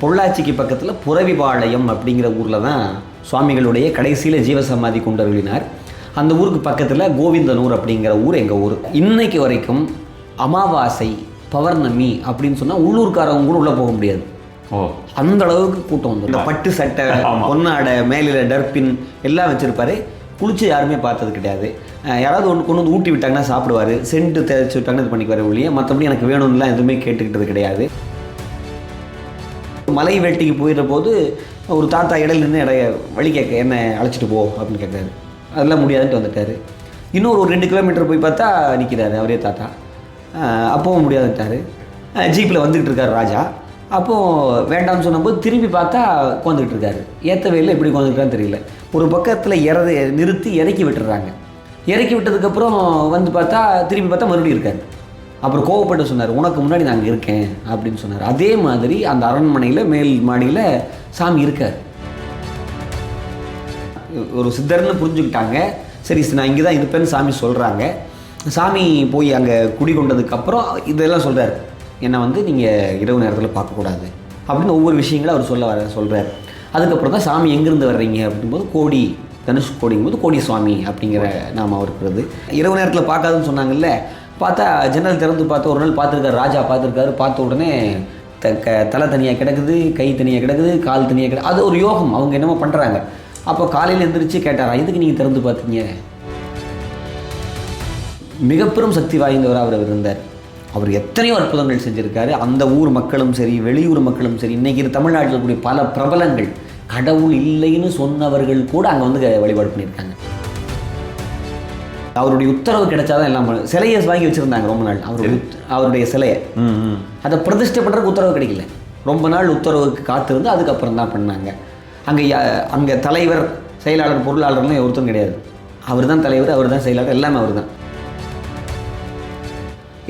பொள்ளாச்சிக்கு பக்கத்தில் புரவிபாளையம் அப்படிங்கிற ஊரில் தான் சுவாமிகளுடைய கடைசியில் ஜீவசமாதி கொண்டருளினார். அந்த ஊருக்கு பக்கத்தில் கோவிந்தனூர் அப்படிங்கிற ஊர் எங்கள் ஊர். இன்னைக்கு வரைக்கும் அமாவாசை பௌர்ணமி அப்படின்னு சொன்னால் உள்ளூர்காரவங்க கூட உள்ளே போக முடியாது. அந்த அளவுக்கு கூட்டம் வந்து இந்த பட்டு சட்டை, பொன்னாடை, மேலில் டர்பின் எல்லாம் வச்சுருப்பாரு. குளிச்சு யாருமே பார்த்தது கிடையாது. யாராவது ஒன்று கொண்டு வந்து ஊட்டி விட்டாங்கன்னா சாப்பிடுவார், சென்ட்டு தேய்ச்சி விட்டாங்கன்னா இது பண்ணிக்குவார் ஒழிய மற்றபடி எனக்கு வேணும்லாம் எதுவுமே கேட்டுக்கிட்டது கிடையாது. மலை வேட்டைக்கு போயிடுற போது ஒரு தாத்தா இடையில நின்று வழி கேட்க என்ன அழைச்சிட்டு போ அப்படின்னு கேட்குறாரு. அதெல்லாம் முடியாதுன்ட்டு வந்துட்டார். இன்னொரு ஒரு 2 கிலோமீட்டர் போய் பார்த்தா நிற்கிறாரு அவரே தாத்தா. அப்போவும் முடியாதுட்டார். ஜீப்பில் வந்துக்கிட்டு இருக்கார் ராஜா. அப்போது வேண்டாம்னு சொன்னபோது திரும்பி பார்த்தா உட்காந்துக்கிட்டு இருக்காரு. ஏற்றவே இல்லை, எப்படி உட்காந்துருக்கான்னு தெரியல. ஒரு பக்கத்தில் நிறுத்தி இறக்கி விட்டுறாங்க. இறக்கி விட்டதுக்கப்புறம் வந்து பார்த்தா திரும்பி பார்த்தா மறுபடியும் இருக்கார். அப்புறம் கோவப்பட்டு சொன்னார், உனக்கு முன்னாடி நான் இருக்கேன் அப்படின்னு சொன்னார். அதே மாதிரி அந்த அரண்மனையில் மேல் மாடியில் சாமி இருக்கார். ஒரு சித்தர்னு புரிஞ்சுக்கிட்டாங்க. சரி நான் இங்கே தான் இருப்பேன்னு சாமி சொல்கிறாங்க. சாமி போய் அங்கே குடிகொண்டதுக்கப்புறம் இதெல்லாம் சொல்கிறார். என்னை வந்து நீங்கள் இரவு நேரத்தில் பார்க்கக்கூடாது அப்படின்னு ஒவ்வொரு விஷயங்களும் அவர் சொல்கிறார். அதுக்கப்புறம் தான் சாமி எங்கேருந்து வர்றீங்க அப்படிங்கும்போது கோடி தனுஷ் கோடிங்கும்போது கோடி சுவாமி அப்படிங்கிற நாம இருக்கிறது. இரவு நேரத்தில் பார்க்காதுன்னு சொன்னாங்கல்ல. பார்த்தா ஜன்னல் திறந்து பார்த்து ஒரு நாள் பார்த்துருக்காரு, ராஜா பார்த்துருக்காரு. பார்த்த உடனே தலை தனியாக கிடக்குது, கை தனியாக கிடக்குது, கால் தனியாக கிடக்குது. அது ஒரு யோகம், அவங்க என்னமோ பண்ணுறாங்க. அப்போ காலையில் எழுந்திரிச்சு கேட்டாரா, இதுக்கு நீங்கள் திறந்து பார்த்தீங்க? மிகப்பெரும் சக்தி வாய்ந்தவராக அவர் இருந்தார். அவர் எத்தனையோ அற்புதங்கள் செஞ்சுருக்காரு. அந்த ஊர் மக்களும் சரி, வெளியூர் மக்களும் சரி, இன்றைக்கி தமிழ்நாட்டில் இருக்கக்கூடிய பல பிரபலங்கள் கடவுள் இல்லைன்னு சொன்னவர்கள் கூட அங்கே வந்து வழிபாடு பண்ணியிருக்காங்க. அவருடைய உத்தரவு கிடைச்சாதான் எல்லாம். சிலையை வாங்கி வச்சுருந்தாங்க ரொம்ப நாள். அவருடைய சிலையை அதை பிரதிஷ்டை பண்ணுறதுக்கு உத்தரவு கிடைக்கல. ரொம்ப நாள் உத்தரவுக்கு காத்திருந்து அதுக்கப்புறம் தான் பண்ணாங்க. அங்கே தலைவர், செயலாளர், பொருளாளர்லாம் ஒருத்தரும் கிடையாது. அவர் தான் தலைவர், அவர் தான் செயலாளர், எல்லாமே அவர் தான்.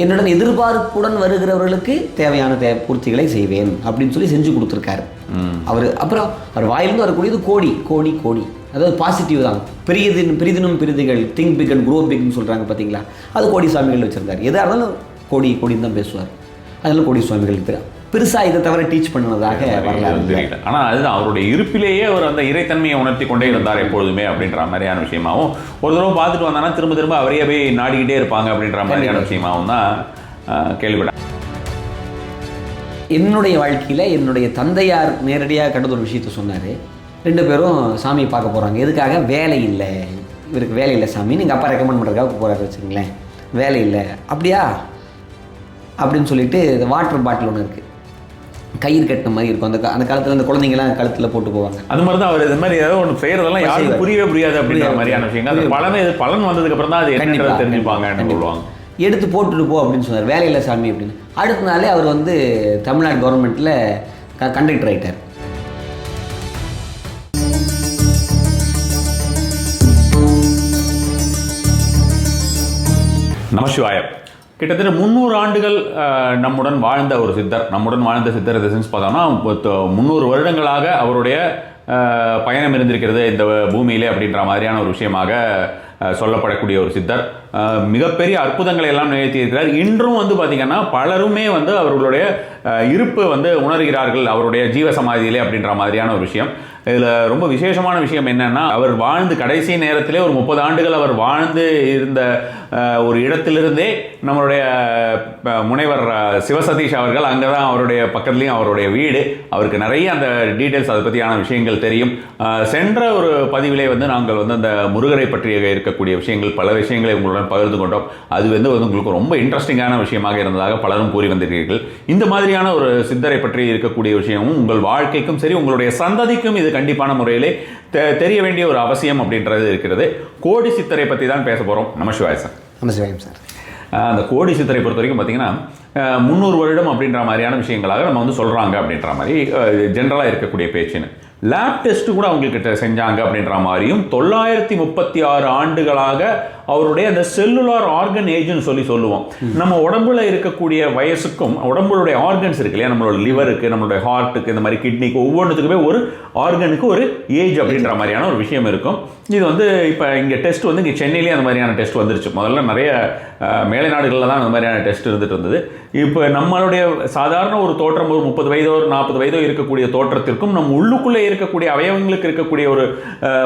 என்னுடன் எதிர்பார்ப்புடன் வருகிறவர்களுக்கு தேவையான பூர்த்திகளை செய்வேன் அப்படின்னு சொல்லி செஞ்சு கொடுத்துருக்காரு அவர். அப்புறம் அவர் வாயிலிருந்து வரக்கூடியது கோடி கோடி கோடி, அதாவது பாசிட்டிவ் தான். பெரிதினும் பெரிதுகள், திங்க் பிக் அண்ட் க்ரோ பிக்னு சொல்கிறாங்க பார்த்தீங்களா, அது கோடி சுவாமிகள் வச்சுருந்தார். எதாக இருந்தாலும் கோடி கோடின்னு தான் பேசுவார். அதனால கோடி சுவாமிகள் பெருசாக இதை தவிர டீச் பண்ணதாக வரலாறு. ஆனால் அதுதான் அவருடைய இருப்பிலேயே அவர் அந்த இறைத்தன்மையை உணர்த்தி கொண்டே இருந்தார் எப்பொழுதுமே அப்படின்ற மாதிரியான விஷயமாகவும், ஒரு தடவை பார்த்துட்டு வந்தாங்கன்னா திரும்ப திரும்ப அவரையே போய் நாடிக்கிட்டே இருப்பாங்க அப்படின்ற மாதிரியான விஷயமாகவும் தான் கேள்விப்பட்டேன். என்னுடைய வாழ்க்கையில் என்னுடைய தந்தையார் நேரடியாக கடந்த ஒரு விஷயத்த சொன்னார். 2 பேரும் சாமியை பார்க்க போகிறாங்க. எதுக்காக? வேலை இல்லை, இவருக்கு வேலை இல்லை சாமி, நீங்கள் அப்பா ரெக்கமெண்ட் பண்ணுறதுக்காக போகிறாரு வச்சுங்களேன். வேலை இல்லை அப்படியா அப்படின்னு சொல்லிட்டு இந்த வாட்டர் பாட்டில் ஒன்று இருக்குது, கயிறு கட்டின மாதிரி இருக்கும். அந்த காலத்தில் அந்த குழந்தைங்கலாம் கழுத்தில் போட்டு போவாங்க. அது மாதிரி தான் அவர் இது மாதிரி ஏதாவது ஒன்று செய்கிறதெல்லாம் யாரும் புரியவே புரியாது அப்படின்ற மாதிரியான விஷயங்கள். அது பலன் வந்ததுக்கப்புறம் தான் அது என்னன்றதை தெரிஞ்சுப்பாங்கன்னு சொல்லுவாங்க. எடுத்து போட்டுட்டு போ அப்படின்னு சொன்னார். வேலையில்லை சாமி அப்படின்னு. அடுத்த நாளே அவர் வந்து தமிழ்நாடு கவர்மெண்ட்டில் கண்டக்டர் ஆகிட்டார். நமசிவாயம். கிட்டத்தட்ட 300 ஆண்டுகள் நம்முடன் வாழ்ந்த ஒரு சித்தர். நம்முடன் வாழ்ந்த சித்தர் சென்ஸ் பார்த்தோம்னா 300 வருடங்களாக அவருடைய பயணம் இருந்திருக்கிறது இந்த பூமியிலே அப்படின்ற மாதிரியான ஒரு விஷயமாக சொல்லப்படக்கூடிய ஒரு சித்தர். மிகப்பெரிய அற்புதங்களை எல்லாம் நிகழ்த்தியிருக்கிறார். இன்றும் வந்து பார்த்திங்கன்னா பலருமே வந்து அவர்களுடைய இருப்பு வந்து உணர்கிறார்கள் அவருடைய ஜீவசமாதியிலே அப்படின்ற மாதிரியான ஒரு விஷயம். இதில் ரொம்ப விசேஷமான விஷயம் என்னென்னா, அவர் வாழ்ந்து கடைசி நேரத்திலே ஒரு 30 ஆண்டுகள் அவர் வாழ்ந்து இருந்த ஒரு இடத்திலிருந்தே நம்மளுடைய முனைவர் சிவசதீஷ் அவர்கள், அங்கே தான் அவருடைய பக்கத்துலேயும் அவருடைய வீடு. அவருக்கு நிறைய அந்த டீட்டெயில்ஸ் அதை பற்றியான விஷயங்கள் தெரியும். சென்ற ஒரு பதிவிலே வந்து நாங்கள் வந்து அந்த முருகரை பற்றிய இருக்கக்கூடிய விஷயங்கள், பல விஷயங்களை உங்களுடன் பகிர்ந்து கொண்டோம். அது வந்து உங்களுக்கு ரொம்ப இன்ட்ரெஸ்டிங்கான விஷயமாக இருந்ததாக பலரும் கூறி வந்திருக்கிறீர்கள். இந்த மாதிரியான ஒரு சித்தரை பற்றி இருக்கக்கூடிய விஷயமும் உங்கள் வாழ்க்கைக்கும் சரி, உங்களுடைய சந்ததிக்கும் இது கண்டிப்பான முறையிலே தெரிய வேண்டிய ஒரு அவசியம் அப்படின்றது இருக்கிறது. கோடி சித்தரை பற்றி தான் பேச போகிறோம். நமசிவாயம் சார். நமசிவாயம் சார். அந்த கோடி சித்தரை பொறுத்த வரைக்கும் பார்த்தீங்கன்னா 300 வருடம் அப்படின்ற மாதிரியான விஷயங்களாக நம்ம வந்து சொல்கிறாங்க அப்படின்ற மாதிரி ஜென்ரலாக இருக்கக்கூடிய பேச்சுன்னு. லேப் டெஸ்ட் கூட அவங்களுக்கு செஞ்சாங்க அப்படின்ற மாதிரியும் 936 ஆண்டுகளாக அவருடைய அந்த செல்லுலார் ஆர்கன் ஏஜ்னு சொல்லுவோம். நம்ம உடம்புல இருக்கக்கூடிய வயசுக்கும் உடம்புடைய ஆர்கன்ஸ் இருக்கு இல்லையா, நம்மளோட லிவருக்கு, நம்மளுடைய ஹார்ட்டுக்கு, இந்த மாதிரி கிட்னிக்கு, ஒவ்வொன்றுத்துக்குமே ஒரு ஆர்கனுக்கு ஒரு ஏஜ் அப்படின்ற மாதிரியான ஒரு விஷயம் இருக்கும். இது வந்து இப்போ இங்கே டெஸ்ட் வந்து இங்கே சென்னையிலேயே அந்த மாதிரியான டெஸ்ட் வந்துருச்சு. முதல்ல நிறைய மேலை நாடுகளில் தான் அந்த மாதிரியான டெஸ்ட் இருந்துட்டு இருந்தது. இப்போ நம்மளுடைய சாதாரண ஒரு தோற்றம், ஒரு 30 வயதோ ஒரு 40 வயதோ இருக்கக்கூடிய தோற்றத்திற்கும் நம்ம உள்ளுக்குள்ளே இருக்கக்கூடிய அவயவங்களுக்கு இருக்கக்கூடிய ஒரு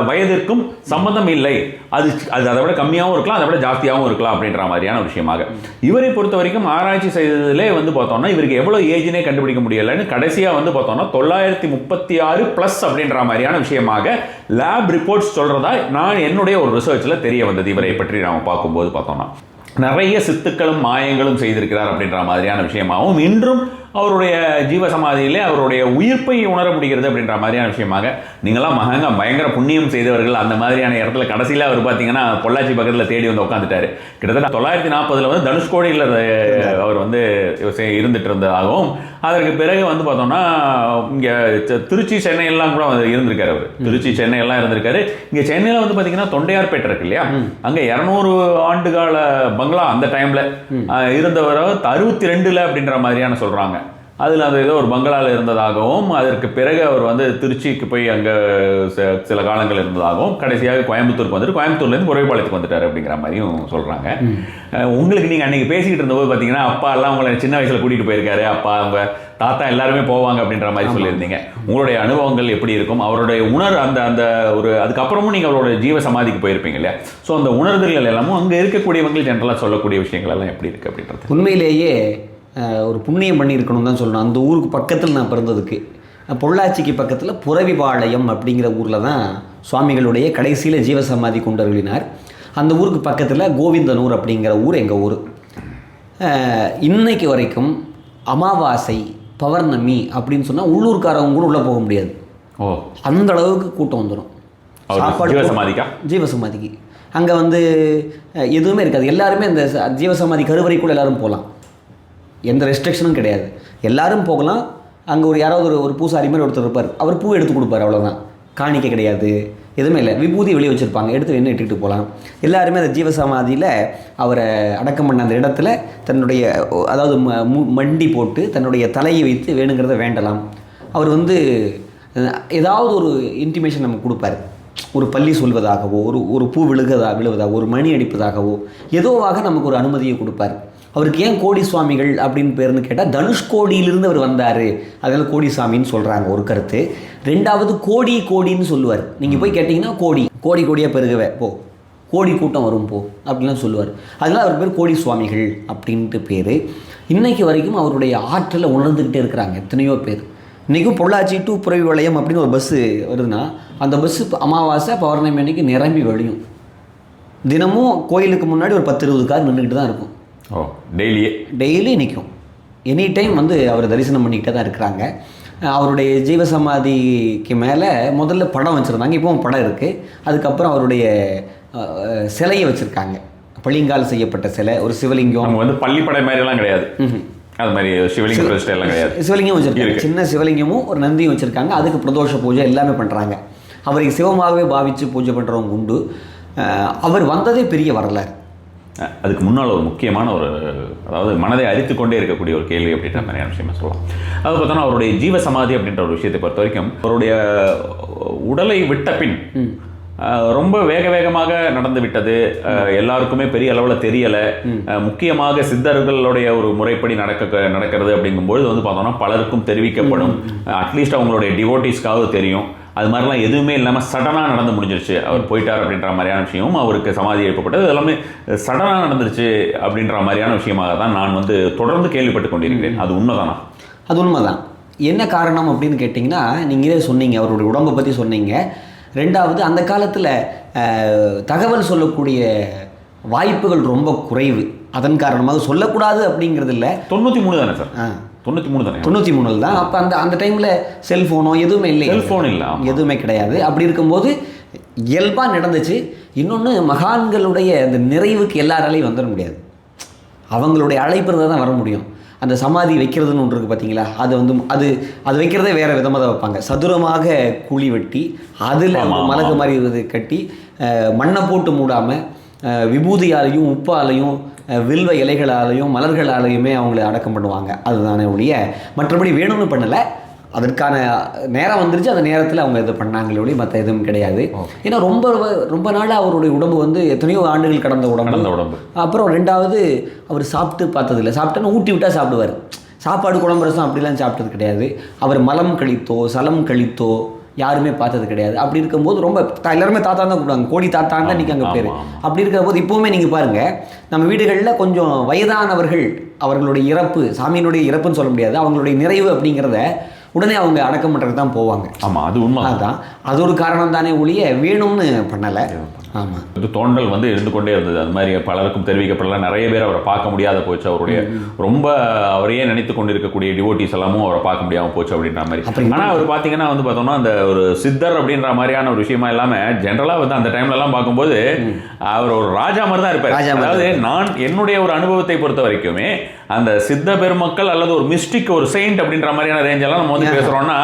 வயதிற்கும் சம்மந்தம் இல்லை. அது அதை விட கம்மியாகவும் இருக்கலாம், அதை விட ஜாஸ்தியாகவும் இருக்கலாம் அப்படின்ற மாதிரியான ஒரு விஷயமாக இவரை பொறுத்த வரைக்கும் ஆராய்ச்சி செய்ததிலே வந்து பார்த்தோம்னா இவருக்கு எவ்வளோ ஏஜ்னே கண்டுபிடிக்க முடியலைன்னு கடைசியாக வந்து பார்த்தோம்னா 936+ அப்படின்ற மாதிரியான விஷயமாக லேப் ரிப்போர்ட்ஸ் சொல்றதா நான் என்னுடைய ஒரு ரிசர்ச்சில் தெரிய வந்தது. இவரை பற்றி நாம் பார்க்கும்போது பார்த்தோம்னா நிறைய சித்துக்களும் மாயங்களும் செய்திருக்கிறார் அப்படின்ற மாதிரியான விஷயமாகவும் இன்றும் அவருடைய ஜீவசமாதியிலே அவருடைய உயிர்ப்பை உணர முடிகிறது அப்படின்ற மாதிரியான விஷயமாக நீங்களாம் பயங்கர புண்ணியம் செய்தவர்கள் அந்த மாதிரியான இடத்துல கடைசியில் அவர் பார்த்தீங்கன்னா பொள்ளாச்சி பக்கத்தில் தேடி வந்து உட்காந்துட்டாரு. கிட்டத்தட்ட 940 வந்து தனுஷ்கோடியில் அவர் வந்து இருந்துட்டு இருந்ததாகவும் அதற்கு பிறகு வந்து பார்த்தோம்னா இங்கே திருச்சி சென்னை எல்லாம் கூட இருந்திருக்காரு. அவர் திருச்சி சென்னை எல்லாம் இருந்திருக்காரு. இங்கே சென்னையில் வந்து பார்த்தீங்கன்னா தொண்டையார்பேட்டை இருக்கு இல்லையா, அங்கே 200 ஆண்டுகால பங்களா அந்த டைமில் இருந்தவர் 62 அப்படின்ற மாதிரியான சொல்கிறாங்க. அதில் அந்த ஏதோ ஒரு பங்களாவில் இருந்ததாகவும் அதற்கு பிறகு அவர் வந்து திருச்சிக்கு போய் அங்கே சில காலங்கள் இருந்ததாகவும் கடைசியாக கோயம்புத்தூருக்கு வந்துட்டு கோயம்புத்தூர்லேருந்து குறைபாளையத்துக்கு வந்துட்டார் அப்படிங்கிற மாதிரியும் சொல்கிறாங்க. உங்களுக்கு நீங்கள் அன்றைக்கி பேசிக்கிட்டு இருந்தபோது பார்த்தீங்கன்னா அப்பா எல்லாம் உங்களை சின்ன வயசில் கூட்டிகிட்டு போயிருக்காரு, அப்பா அவங்க தாத்தா எல்லாருமே போவாங்க அப்படின்ற மாதிரி சொல்லியிருந்தீங்க. உங்களுடைய அனுபவங்கள் எப்படி இருக்கும், அவருடைய அந்த அந்த ஒரு அதுக்கப்புறமும் நீங்கள் அவரோட ஜீவ சமாதிக்கு போயிருப்பீங்க இல்லையா, ஸோ அந்த உணர்தல்கள் எல்லாமும் அங்கே இருக்கக்கூடியவங்க ஜென்ரலாக சொல்லக்கூடிய விஷயங்கள் எல்லாம் எப்படி இருக்குது அப்படின்றது உண்மையிலேயே ஒரு புண்ணியம் பண்ணியிருக்கணும் தான் சொல்லணும். அந்த ஊருக்கு பக்கத்தில் நான் பிறந்ததுக்கு, பொள்ளாச்சிக்கு பக்கத்தில் புரவிபாளையம் அப்படிங்கிற ஊரில் தான் சுவாமிகளுடைய கடைசியில் ஜீவசமாதி கொண்டருளினார். அந்த ஊருக்கு பக்கத்தில் கோவிந்தனூர் அப்படிங்கிற ஊர் எங்கள் ஊர். இன்னைக்கு வரைக்கும் அமாவாசை பௌர்ணமி அப்படின்னு சொன்னால் உள்ளூர்காரவங்க கூட உள்ளே போக முடியாது. அந்த அளவுக்கு கூட்டம் வந்துடும் சாப்பாடு ஜீவசமாதிக்கு. அங்கே வந்து எதுவுமே இருக்காது. எல்லாருமே அந்த ஜீவசமாதி கருவறைக்குள்ளே எல்லோரும் போகலாம், எந்த ரெஸ்ட்ரிக்ஷனும் கிடையாது, எல்லாரும் போகலாம். அங்கே யாராவது ஒரு பூசாரி மாதிரி ஒருத்தர் இருப்பார், அவர் பூ எடுத்து கொடுப்பார், அவ்வளோதான். காணிக்கை கிடையாது, எதுவுமே இல்லை. விபூதி வெளியே வச்சுருப்பாங்க, எடுத்து என்ன இட்டுட்டு போகலாம். எல்லாருமே அந்த ஜீவசமாதியில் அவரை அடக்கம் பண்ண அந்த இடத்துல தன்னுடைய அதாவது மண்டி போட்டு தன்னுடைய தலையை வைத்து வேணுங்கிறத வேண்டலாம். அவர் வந்து ஏதாவது ஒரு இன்டிமேஷன் நமக்கு கொடுப்பார். ஒரு பள்ளி சொல்வதாகவோ, ஒரு பூ விழுவதாகவோ, ஒரு மணி அடிப்பதாகவோ ஏதோவாக நமக்கு ஒரு அனுமதியை கொடுப்பார். அவருக்கு ஏன் கோடி சுவாமிகள் அப்படின்னு பேர்னு கேட்டால் தனுஷ்கோடியிலிருந்து அவர் வந்தார், அதனால் கோடி சாமின்னு சொல்கிறாங்க ஒரு கருத்து. ரெண்டாவது கோடின்னு சொல்லுவார். நீங்கள் போய் கேட்டிங்கன்னா கோடியாக பெருகவே போ, கோடி கூட்டம் வரும் போ அப்படின்லாம் சொல்லுவார். அதனால் அவர் பேர் கோடி சுவாமிகள் அப்படின்ட்டு பேர். இன்றைக்கு வரைக்கும் அவருடைய ஆற்றலை உணர்ந்துக்கிட்டே இருக்கிறாங்க எத்தனையோ பேர். இன்றைக்கும் பொள்ளாச்சி டு புரவிபாளையம் அப்படின்னு ஒரு பஸ்ஸு வருதுன்னா அந்த பஸ்ஸு அமாவாசை பௌர்ணமி அன்னைக்கு நிரம்பி வழியும். தினமும் கோயிலுக்கு முன்னாடி ஒரு 10-20 கார் நின்றுக்கிட்டு தான் இருக்கும். டெய்லி நிற்கும். எனி டைம் வந்து அவர் தரிசனம் பண்ணிக்கிட்டே தான் இருக்கிறாங்க. அவருடைய ஜீவசமாதிக்கு மேலே முதல்ல படம் வச்சுருந்தாங்க, இப்போவும் படம் இருக்குது. அதுக்கப்புறம் அவருடைய சிலையை வச்சுருக்காங்க, பளிங்கால் செய்யப்பட்ட சிலை, ஒரு சிவலிங்கம். வந்து பள்ளிப்படை மாதிரிலாம் கிடையாது, அது மாதிரி சிவலிங்கம் எல்லாம் கிடையாது. சிவலிங்கம் வச்சுருக்காங்க, சின்ன சிவலிங்கமும் ஒரு நந்தியும் வச்சுருக்காங்க. அதுக்கு பிரதோஷ பூஜை எல்லாமே பண்ணுறாங்க. அவருக்கு சிவமாகவே பாவித்து பூஜை பண்ணுறவங்க உண்டு. அவர் வந்ததே பெரிய வரலாறு. அதுக்கு முன்னால் ஒரு முக்கியமான அதாவது மனதை அரித்து கொண்டே இருக்கக்கூடிய ஒரு கேள்வி அப்படின்ற மாதிரியான விஷயமா சொல்லலாம். அது பார்த்தோன்னா அவருடைய ஜீவசமாதி அப்படின்ற ஒரு விஷயத்தை பொறுத்த வரைக்கும் அவருடைய உடலை விட்ட பின் ரொம்ப வேகமாக நடந்து விட்டது. எல்லாருக்குமே பெரிய அளவில் தெரியலை. முக்கியமாக சித்தர்களுடைய ஒரு முறைப்படி நடக்கிறது அப்படிங்கும்போது வந்து பார்த்தோம்னா பலருக்கும் தெரிவிக்கப்படும். அட்லீஸ்ட் அவங்களுடைய டிவோட்டிஸ்க்காவது தெரியும். அது மாதிரிலாம் எதுவுமே இல்லாமல் சடனாக நடந்து முடிஞ்சிருச்சு, அவர் போயிட்டார் அப்படின்ற மாதிரியான விஷயமும் அவருக்கு சமாதி எழுப்பப்பட்டது. எல்லாமே சடனாக நடந்துருச்சு அப்படின்ற மாதிரியான விஷயமாக தான் நான் வந்து தொடர்ந்து கேள்விப்பட்டு கொண்டிருக்கிறேன். அது உண்மைதானா? அது உண்மைதான். என்ன காரணம் அப்படின்னு கேட்டிங்கன்னா, நீங்களே சொன்னீங்க, அவருடைய உடம்பை பற்றி சொன்னீங்க. ரெண்டாவது, அந்த காலத்தில் தகவல் சொல்லக்கூடிய வாய்ப்புகள் ரொம்ப குறைவு. அதன் காரணமாக சொல்லக்கூடாது அப்படிங்கிறது இல்லை. 93 தானே சார்? 93 தான். அப்போ அந்த டைமில் செல்ஃபோனோ எதுவுமே இல்லை, எதுவுமே கிடையாது. அப்படி இருக்கும்போது இயல்பாக நடந்துச்சு. இன்னொன்று, மகான்களுடைய அந்த நிறைவுக்கு எல்லாராலையும் வந்துட முடியாது, அவங்களுடைய அழைப்பு தான் வர முடியும். அந்த சமாதி வைக்கிறதுன்னு ஒன்று இருக்குது பார்த்தீங்களா, அது வந்து அது வைக்கிறதே வேறு விதமாக தான் வைப்பாங்க. சதுரமாக குழி வெட்டி அதில் மலகு மாதிரி இது கட்டி மண்ணை போட்டு மூடாமல் விபூதியாலையும் உப்பாலையும் வில்வ இலைகளாலையும் மலர்களாலையுமே அவங்கள அடக்கம் பண்ணுவாங்க. அதுதானே ஒழிய மற்றபடி வேணும்னு பண்ணலை. அதற்கான நேரம் வந்துருச்சு, அந்த நேரத்தில் அவங்க இது பண்ணாங்களே ஒழிய மற்ற எதுவும் கிடையாது. ஏன்னா ரொம்ப ரொம்ப நாளாக அவருடைய உடம்பு வந்து எத்தனையோ ஆண்டுகள் கடந்த உடம்பு. அப்புறம் ரெண்டாவது அவர் சாப்பிட்டு பார்த்ததில்லை. சாப்பிட்டோன்னா ஊட்டி விட்டால் சாப்பிடுவார். சாப்பாடு குழம்பு ரசம் அப்படிலாம் சாப்பிட்டது கிடையாது. அவர் மலம் கழித்தோ சலம் கழித்தோ யாருமே பார்த்தது கிடையாது. அப்படி இருக்கும்போது ரொம்ப எல்லாருமே தாத்தா தான் கூப்பிடுவாங்க. கோடி தாத்தான்னு தான் இன்றைக்கி அங்கே பேர். அப்படி இருக்கிற போது இப்போவுமே நீங்கள் பாருங்கள், நம்ம வீடுகளில் கொஞ்சம் வயதானவர்கள் அவர்களுடைய இறப்பு, சாமியினுடைய இறப்புன்னு சொல்ல முடியாது, அவங்களுடைய நிறைவு அப்படிங்கிறத உடனே அவங்க அடக்கம் பண்ணுறதுக்கு தான் போவாங்க. ஆமாம், அது உண்மை. அதுதான், அது ஒரு காரணம் தானே ஒழிய வேணும்னு பண்ணலை. ஆமாம், இது தோண்டல் வந்து இருந்து கொண்டே இருந்தது. அது மாதிரி பலருக்கும் தெரிவிக்கப்படல. நிறைய பேர் அவரை பார்க்க முடியாத போச்சு. அவருடைய ரொம்ப அவரையே நினைத்து கொண்டிருக்கக்கூடிய டிவோட்டிஸ் எல்லாமும் அவரை பார்க்க முடியாமல் போச்சு அப்படின்ற மாதிரி. ஆனால் அவர் பார்த்தீங்கன்னா வந்து பார்த்தோம்னா அந்த ஒரு சித்தர் அப்படின்ற மாதிரியான ஒரு விஷயமா இல்லாமல் ஜென்ரலாக வந்து அந்த டைம்ல எல்லாம் பார்க்கும்போது அவர் ஒரு ராஜா மாதிரி தான் இருப்பார். அதாவது நான் என்னுடைய ஒரு அனுபவத்தை பொறுத்த வரைக்குமே அந்த சித்த பெருமக்கள் அல்லது ஒரு மிஸ்டிக் ஒரு செயின்ட் அப்படின்ற மாதிரியான ரேஞ்செல்லாம் நம்ம வந்து பேசுறோம்னா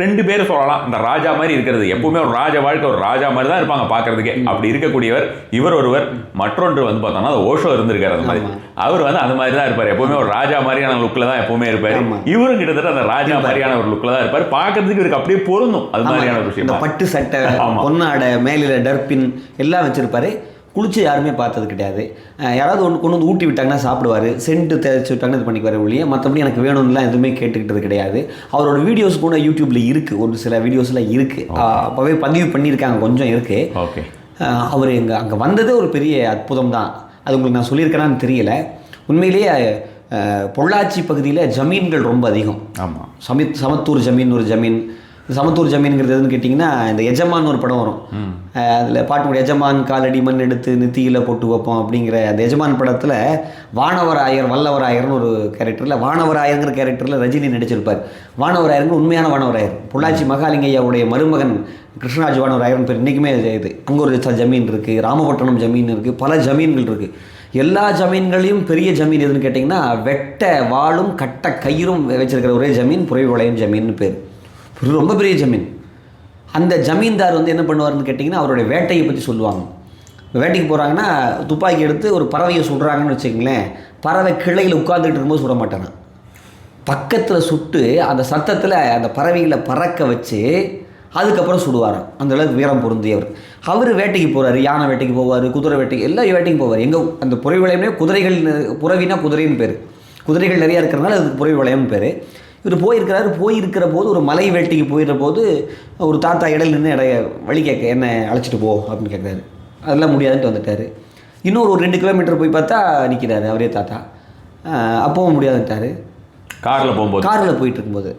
2 பேர் சொல்லலாம். இந்த ராஜா மாதிரி இருக்கிறது எப்பவுமே ஒரு ராஜ வாழ்க்கை, ஒரு ராஜா மாதிரி தான் இருப்பாங்க பார்க்கறதுக்கே. அப்படி இருக்கக்கூடியவர் இவர் ஒருவர். மற்றொன்று வந்து பார்த்தோம்னா அது ஓஷோ இருந்திருக்காரு. அந்த மாதிரி அவர் வந்து அந்த மாதிரி தான் இருப்பார். எப்பவுமே ஒரு ராஜா மாதிரியான லுக்ல தான் எப்பவுமே இருப்பார். இவரும் கிட்டத்தட்ட அந்த ராஜா மாதிரியான ஒரு லுக்ல தான் இருப்பார். பார்க்கறதுக்கு இவருக்கு அப்படியே பொருந்தும். அது மாதிரியான ஒரு விஷயம். பட்டு சட்டை, பொன்னாடை, மேலில டர்பின் எல்லாம் வச்சிருப்பாரு. குளிச்சு யாருமே பார்த்தது கிடையாது. யாராவது ஒன்று கொண்டு வந்து ஊட்டி விட்டாங்கன்னா சாப்பிடுவார். சென்ட்டு தேய்ச்சி விட்டாங்கன்னா இது பண்ணிக்குவார் ஒழிய மற்றபடி எனக்கு வேணும்லாம் எதுவுமே கேட்டுக்கிட்டது கிடையாது. அவரோட வீடியோஸ் கூட யூடியூப்பில் இருக்குது, ஒரு சில வீடியோஸ்லாம் இருக்குது. அப்போவே பதிவு பண்ணியிருக்காங்க, கொஞ்சம் இருக்குது. ஓகே, அவர் அங்கே வந்ததே ஒரு பெரிய அற்புதம் தான். அது உங்களுக்கு நான் சொல்லியிருக்கேனான்னு தெரியல. உண்மையிலேயே பொள்ளாச்சி பகுதியில் ஜமீன்கள் ரொம்ப அதிகம். ஆமாம், சமத்தூர் ஜமீன் ஒரு ஜமீன். சமத்தூர் ஜமீன்கிறது எதுன்னு கேட்டிங்கன்னா, இந்த எஜமான் ஒரு படம் வரும். அதில் பாட்டு எஜமான் காலடி மண் எடுத்து நெத்தியில் போட்டு வைப்போம் அப்படிங்கிற அந்த எஜமான் படத்தில் வானவராயர் வல்லவராயர்னு ஒரு கேரக்டரில், வானவராயருங்கிற கேரக்டரில் ரஜினி நடிச்சிருப்பார். வானவராயருங்கிற உண்மையான வானவராயர் பொள்ளாச்சி மகாலிங்கையாவுடைய மருமகன் கிருஷ்ணராஜ் வானவராயர்னு பேர். இன்றைக்குமே இது அங்கே ஒரு ஜமீன் இருக்குது, ராமபட்டணம் ஜமீன் இருக்குது, பல ஜமீன்கள் இருக்குது. எல்லா ஜமீன்களையும் பெரிய ஜமீன் எதுன்னு கேட்டிங்கன்னா, வெட்ட வாளும் கட்ட கயிறும் வச்சிருக்கிற ஒரே ஜமீன் புரைவிளையம் ஜமீன்னு பேர். ரொம்ப பெரிய ஜமீன். அந்த ஜமீன்தார் வந்து என்ன பண்ணுவார்னு கேட்டிங்கன்னா, அவருடைய வேட்டையை பற்றி சொல்லுவாங்க. வேட்டைக்கு போகிறாங்கன்னா துப்பாக்கி எடுத்து ஒரு பறவையை சுடுறாங்கன்னு வச்சுக்கங்களேன், பறவை கிளையில் உட்காந்துட்டு இருக்கும்போது சுட மாட்டாங்க, பக்கத்தில் சுட்டு அந்த சத்தத்தில் அந்த பறவைகளை பறக்க வச்சு அதுக்கப்புறம் சுடுவாராம். அந்த அளவுக்கு வீரம் பொருந்தியவர். அவர் வேட்டைக்கு போகிறாரு, யானை வேட்டைக்கு போவார், குதிரை வேட்டைக்கு, எல்லா வேட்டைக்கும் போவார். எங்கே அந்த புறவிளையமே குதிரைகள், புறவினா குதிரைன்னு பேர், குதிரைகள் நிறையா இருக்கிறதுனால அதுக்கு புறவிளையம்னு பேர். இவர் போயிருக்கிற போது ஒரு மலை வேட்டைக்கு போயிடுற போது ஒரு தாத்தா இடையில நின்று வழி கேட்க, என்ன அழைச்சிட்டு போ அப்படின்னு கேட்குறாரு. அதெல்லாம் முடியாதுன்ட்டு வந்துட்டார். இன்னொரு 2 கிலோமீட்டர் போய் பார்த்தா நிற்கிறாரு அவரே தாத்தா. அப்பவும் முடியாதுன்ட்டார். காரில் போயிட்டு இருக்கும்போது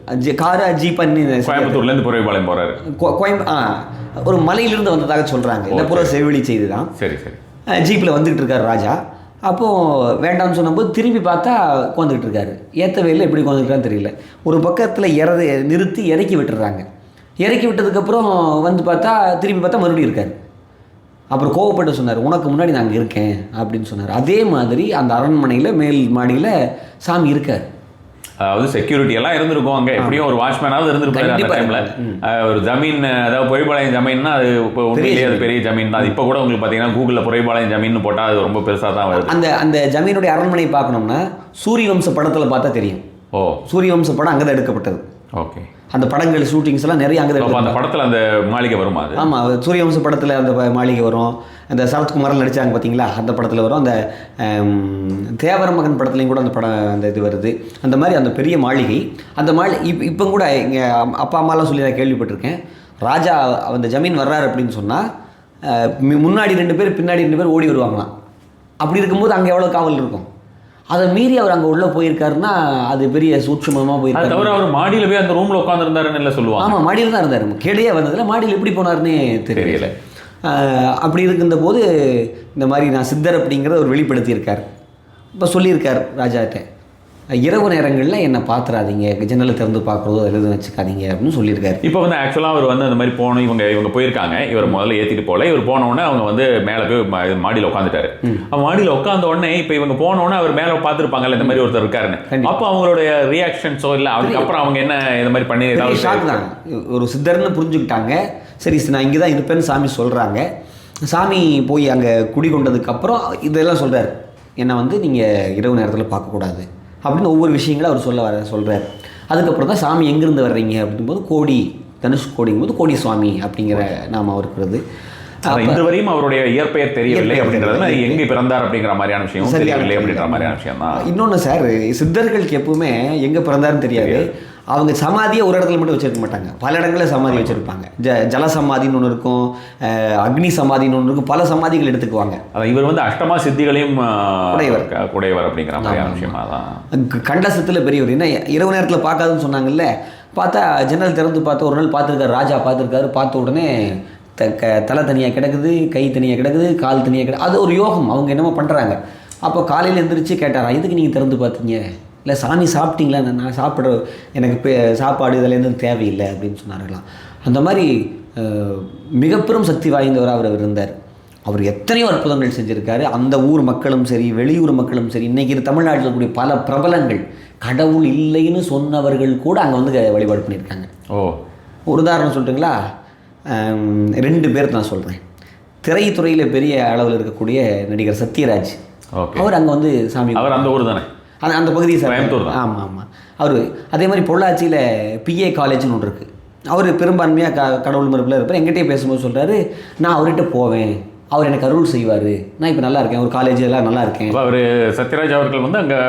காரு ஜீப்பன்னு கோயம்புத்தூர்லேருந்து புறவிபாளையம் போகிறாரு. ஒரு மலையிலிருந்து வந்ததாக சொல்கிறாங்க. இல்லை புற செவிலி செய்து தான். சரி சரி. ஜீப்பில் வந்துக்கிட்டு இருக்கார் ராஜா. அப்போது வேண்டாம்னு சொன்னபோது திரும்பி பார்த்தா உட்காந்துக்கிட்டு இருக்காரு. ஏற்ற வெயிலில் எப்படி உட்காந்துருக்கான்னு தெரியல. ஒரு பக்கத்தில் நிறுத்தி இறக்கி விட்டுறாங்க. இறக்கி விட்டதுக்கப்புறம் வந்து பார்த்தா திரும்பி பார்த்தா மறுபடியும் இருக்கார். அப்புறம் கோவப்பட்டு சொன்னார், உனக்கு முன்னாடி நான் அங்கே இருக்கேன் அப்படின்னு சொன்னார். அதே மாதிரி அந்த அரண்மனையில் மேல் மாடியில் சாமி இருக்கார். அதாவது செக்யூரிட்டி எல்லாம் இருந்திருக்கும் அங்கே, எப்படியும் ஒரு வாட்ச்மேனாவது இருந்திருப்பாரு அந்த டைம்ல. ஒரு ஜமீன், அதாவது புரைபாளையம் ஜமீன்னா அது இப்போ உண்மையிலேயே அது பெரிய ஜமீன் தான். இப்போ கூட உங்களுக்கு பார்த்தீங்கன்னா கூகுளில் புரைபாளையம் ஜமீன் போட்டால் அது ரொம்ப பெருசாக தான் வருது. அந்த ஜமீனுடைய அரண்மனை பார்க்கணும்னா சூரியவம்ச படத்தில் பார்த்தா தெரியும். ஓ, சூரியவம்ச படம் அங்கே தான் எடுக்கப்பட்டது. ஓகே. அந்த படங்கள் ஷூட்டிங்ஸ் எல்லாம் நிறைய அங்கே தான். அந்த படத்தில் அந்த மாளிகை வருமா? அது ஆமாம், சூரியவம்ச படத்தில் அந்த மாளிகை வரும். அந்த சரத்குமாரில் நடித்தாங்க பார்த்தீங்களா, அந்த படத்தில் வரும். அந்த தேவர மகன் படத்துலையும் கூட அந்த படம் அந்த இது வருது. அந்த மாதிரி அந்த பெரிய மாளிகை, அந்த இப்போ கூட இங்கே அப்பா அம்மாலாம் சொல்லி நான் கேள்விப்பட்டிருக்கேன். ராஜா அந்த ஜமீன் வர்றாரு அப்படின்னு சொன்னால் முன்னாடி 2 பேர் பின்னாடி 2 பேர் ஓடி வருவாங்களாம். அப்படி இருக்கும்போது அங்கே எவ்வளோ காவல் இருக்கும். அதை மீறி அவர் அங்கே உள்ளே போயிருக்காருன்னா அது பெரிய சூட்சமமாக போயிருக்காரு. தவிர அவர் மாடியில் போய் அந்த ரூமில் உட்காந்துருந்தாருன்னு இல்லை சொல்லுவாங்க. ஆமாம், மாடியில் தான் இருந்தார். கேடையே வந்ததில் மாடியில் எப்படி போனார்னே தெரியல. அப்படி இருக்கின்ற போது இந்த மாதிரி நான் சித்தர் அப்படிங்கிறத அவர் வெளிப்படுத்தியிருக்கார். இப்போ சொல்லியிருக்கார் ராஜாட்ட, இரவு நேரங்களில் என்னை பார்த்துறாதீங்க, ஜன்னலை திறந்து பார்க்குறதோ எழுத வச்சுக்காதீங்க அப்படின்னு சொல்லியிருக்காரு. இப்போ வந்து ஆக்சுவலாக அவர் வந்து அந்த மாதிரி போகணும், இவங்க போயிருக்காங்க, இவர் முதல்ல ஏற்றிட்டு போகல, இவர் போனோடனே அவங்க வந்து மேலே போய் மாடியில் உட்காந்துட்டாரு. அவன் மாடியில் உட்காந்த உடனே இப்போ இவங்க போனோடனே அவர் மேலே பார்த்துருப்பாங்கல்ல இந்த மாதிரி ஒருத்தர் இருக்காருன்னு, அப்போ அவங்களுடைய ரியாக்ஷன்ஸோ இல்லை அதுக்கப்புறம் அவங்க என்ன இந்த மாதிரி பண்ணி ஏதாவது ஷாக் தான். ஒரு சித்தர்னு புரிஞ்சுக்கிட்டாங்க. சரி நான் இங்கே தான் இருப்பேன்னு சாமி சொல்கிறாங்க. சாமி போய் அங்கே குடிகொண்டதுக்கப்புறம் இதெல்லாம் சொல்கிறார், என்னை வந்து நீங்கள் இரவு நேரத்தில் பார்க்கக்கூடாது அப்படின்னு ஒவ்வொரு விஷயங்களும் அவர் சொல்கிறார். அதுக்கப்புறம் தான் சாமி எங்கேருந்து வர்றீங்க அப்படிங்கும்போது கோடி தனுஷ் கோடிங்கும்போது கோடி சுவாமி அப்படிங்கிற நாம இருக்கிறது. இன்று வரையும் அவருடைய இயற்பெயர் தெரியவில்லை அப்படின்றதுல எங்கே பிறந்தார் அப்படிங்கிற மாதிரியான விஷயம் தெரியவில்லை அப்படின்ற மாதிரியான விஷயம் தான். இன்னொன்று சார், சித்தர்களுக்கு எப்பவுமே எங்கே பிறந்தாருன்னு தெரியாது. அவங்க சமாதியை ஒரு இடத்துல மட்டும் வச்சிருக்க மாட்டாங்க, பல இடங்களில் சமாதி வச்சுருப்பாங்க. ஜல சமாதின்னு ஒன்று இருக்கும், அக்னி சமாதின்னு ஒன்று இருக்கும், பல சமாதிகள் எடுத்துக்குவாங்க. அதான் இவர் வந்து அஷ்டமா சித்திகளையும் குடையவர் அப்படிங்கிற மாதிரியான விஷயமா தான். கண்டசத்தில் பெரியவர். என்ன இரவு நேரத்தில் பார்க்காதுன்னு சொன்னாங்கல்ல, பார்த்தா ஜன்னல் திறந்து பார்த்து ஒரு நாள் பார்த்துருக்காரு, ராஜா பார்த்துருக்காரு. பார்த்த உடனே தலை தனியாக கிடக்குது, கை தனியாக கிடக்குது, கால் தனியாக கிடக்குது. அது ஒரு யோகம், அவங்க என்னமோ பண்ணுறாங்க. அப்போ காலையில் எழுந்திரிச்சு கேட்டாரா, எதுக்கு நீங்கள் திறந்து பார்த்தீங்க? இல்லை சாமி சாப்பிட்டீங்களா? நான் சாப்பிட்ற எனக்கு சாப்பாடு இதெல்லாம் எதுவும் தேவையில்லை அப்படின்னு சொன்னார்களாம். அந்த மாதிரி மிக பெரும் சக்தி வாய்ந்தவராக அவர் இருந்தார். அவர் எத்தனையோ அற்புதங்கள் செஞ்சுருக்காரு. அந்த ஊர் மக்களும் சரி, வெளியூர் மக்களும் சரி, இன்றைக்கி தமிழ்நாட்டில் இருக்கக்கூடிய பல பிரபலங்கள், கடவுள் இல்லைன்னு சொன்னவர்கள் கூட அங்கே வந்து வழிபாடு பண்ணியிருக்காங்க. ஒரு உதாரணம் சொல்லிட்டுங்களா? 2 பேர் நான் சொல்கிறேன். திரைத்துறையில் பெரிய அளவில் இருக்கக்கூடிய நடிகர் சத்யராஜ், அவர் அங்கே வந்து சாமி, அவர் அந்த ஊர் தானே, அந்த பகுதியை சார். ஆமாம் ஆமாம். அவர் அதே மாதிரி பொள்ளாச்சியில் பிஏ காலேஜ்னு ஒன்று இருக்குது. அவர் பெரும்பான்மையாக கடவுள் மறுப்பில் இருப்பார். எங்கிட்டே பேசும்போது சொல்கிறாரு, நான் அவர்கிட்ட போவேன், அவர் எனக்கு அருள் செய்வார், நான் இப்போ நல்லா இருக்கேன், ஒரு காலேஜ் எல்லாம் நல்லா இருக்கேன். அவர் சத்யராஜ் அவர்கள் வந்து அங்கே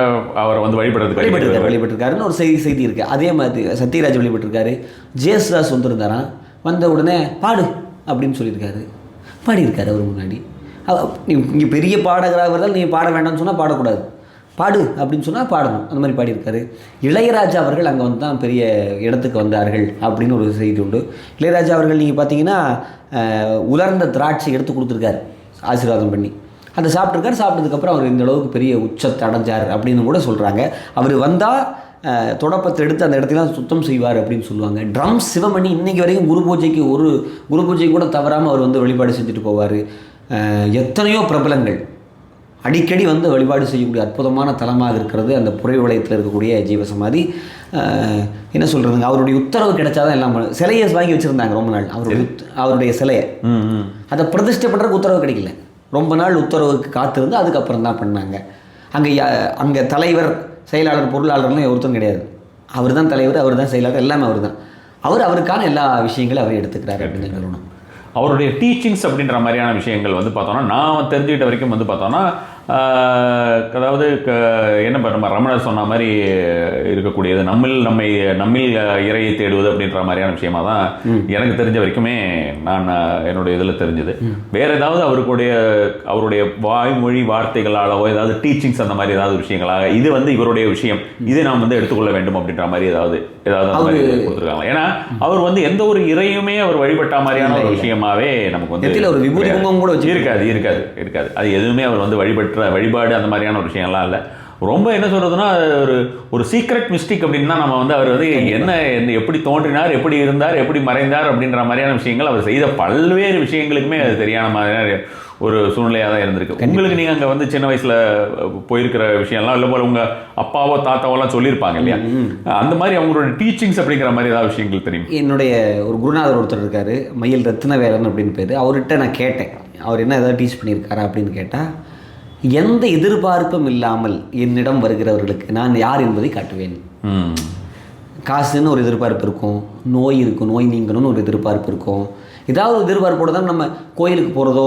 அவரை வந்து வழிபட்டிருக்காருன்னு ஒரு செய்தி இருக்குது. அதே மாதிரி சத்யராஜ் வழிபட்டிருக்காரு. ஜேசுதாஸ் வந்திருந்தாரான், வந்த உடனே பாடு அப்படின்னு சொல்லியிருக்காரு, பாடியிருக்காரு அவர் முன்னாடி. இங்கே பெரிய பாடகராக இருந்தால் நீங்கள் பாட வேண்டாம்னு சொன்னால் பாடக்கூடாது, பாடு அப்படின்னு சொன்னால் பாடணும், அந்த மாதிரி பாடியிருக்காரு. இளையராஜா அவர்கள் அங்கே வந்து தான் பெரிய இடத்துக்கு வந்தார்கள் அப்படின்னு ஒரு செய்தி உண்டு. இளையராஜா அவர்கள் நீங்கள் பார்த்தீங்கன்னா உலர்ந்த திராட்சை எடுத்து கொடுத்துருக்காரு ஆசீர்வாதம் பண்ணி, அதை சாப்பிட்ருக்காரு. சாப்பிட்டதுக்கப்புறம் அவர் இந்த அளவுக்கு பெரிய உச்சத்தை அடைஞ்சார் அப்படின்னு கூட சொல்கிறாங்க. அவர் வந்தால் தொடப்பத்தை எடுத்து அந்த இடத்துலாம் சுத்தம் செய்வார் அப்படின்னு சொல்லுவாங்க. ட்ரம்ஸ் சிவமணி இன்றைக்கி வரைக்கும் குரு பூஜை கூட தவறாமல் அவர் வந்து வழிபாடு செஞ்சுட்டு போவார். எத்தனையோ பிரபலங்கள் அடிக்கடி வந்து வழிபாடு செய்யக்கூடிய அற்புதமான தலமாக இருக்கிறது அந்த புரை வளையத்தில் இருக்கக்கூடிய ஜீவசமாதி. என்ன சொல்கிறதுங்க, அவருடைய உத்தரவு கிடைச்சாதான் எல்லாம். சிலையை வாங்கி வச்சுருந்தாங்க ரொம்ப நாள், அவருடைய சிலையை. அதை பிரதிஷ்டை பண்ணுறதுக்கு உத்தரவு கிடைக்கல, ரொம்ப நாள் உத்தரவுக்கு காத்திருந்து அதுக்கப்புறம் தான் பண்ணாங்க. அங்கே தலைவர், செயலாளர், பொருளாளர்லாம் ஒருத்தரும் கிடையாது. அவர் தான் தலைவர், அவர் தான் செயலாளர், எல்லாமே அவர் தான். அவருக்கான எல்லா விஷயங்களும் அவரே எடுத்துக்கிறாரு அப்படின்னு சொல்லணும். அவருடைய டீச்சிங்ஸ் அப்படின்ற மாதிரியான விஷயங்கள் வந்து பார்த்தோன்னா, நான் தெரிஞ்சுக்கிட்ட வரைக்கும் வந்து பார்த்தோன்னா, அதாவது என்ன நம்ம ரமணர் சொன்ன மாதிரி இருக்கக்கூடியது நம்மில் இறையை தேடுவது அப்படின்ற மாதிரியான விஷயமா தான் எனக்கு தெரிஞ்ச வரைக்குமே நான் என்னுடைய இதில் தெரிஞ்சது. வேற ஏதாவது அவருடைய வாய்மொழி வார்த்தைகளாலோ ஏதாவது டீச்சிங்ஸ் அந்த மாதிரி ஏதாவது விஷயங்களாக இது வந்து இவருடைய விஷயம், இதை நாம் வந்து எடுத்துக்கொள்ள வேண்டும் அப்படின்ற மாதிரி ஏதாவது அந்த மாதிரி கொடுத்துருக்காங்க. ஏன்னா அவர் வந்து எந்த ஒரு இறையுமே அவர் வழிபட்ட மாதிரியான ஒரு விஷயமாவே நமக்கு வந்து ஒரு விபூதி குங்குமம் கூட இருக்காது. அது எதுவுமே அவர் வந்து வழிபாடு அந்த மாதிரியான ஒரு விஷயம்லாம் இல்லை. ரொம்ப என்ன சொல்றதுன்னா, ஒரு சீக்ரெட் மிஸ்டிக் அப்படின்னா நம்ம வந்து அவர் வந்து என்ன எப்படி தோன்றினார், எப்படி இருந்தார், எப்படி மறைந்தார் அப்படின்ற மாதிரியான விஷயங்கள் அவர் செய்த பல்வேறு விஷயங்களுக்குமே அது தெரியாத மாதிரியான ஒரு சூழ்நிலையாக தான் இருந்திருக்கு. உங்களுக்கு நீங்கள் அங்கே வந்து சின்ன வயசில் போயிருக்கிற விஷயம்லாம் இல்லை போல உங்கள் அப்பாவோ தாத்தாவோலாம் சொல்லியிருப்பாங்க இல்லையா, அந்த மாதிரி அவங்களோட டீச்சிங்ஸ் அப்படிங்கிற மாதிரி ஏதாவது விஷயங்கள் தெரியும்? என்னுடைய ஒரு குருநாதர் ஒருத்தர் இருக்கார், மயில் ரத்னவேலன் அப்படின்னு பேர். அவர்கிட்ட நான் கேட்டேன், அவர் என்ன ஏதாவது டீச் பண்ணியிருக்காரா அப்படின்னு கேட்டால், எந்த எதிர்பார்ப்பும் இல்லாமல் என்னிடம் வருகிறவர்களுக்கு நான் யார் என்பதை காட்டுவேன். காசுன்னு ஒரு எதிர்பார்ப்பு இருக்கும், நோய் இருக்கும், நோய் நீங்கணும்னு ஒரு எதிர்பார்ப்பு இருக்கும். ஏதாவது எதிர்பார்ப்போடு தான் நம்ம கோயிலுக்கு போகிறதோ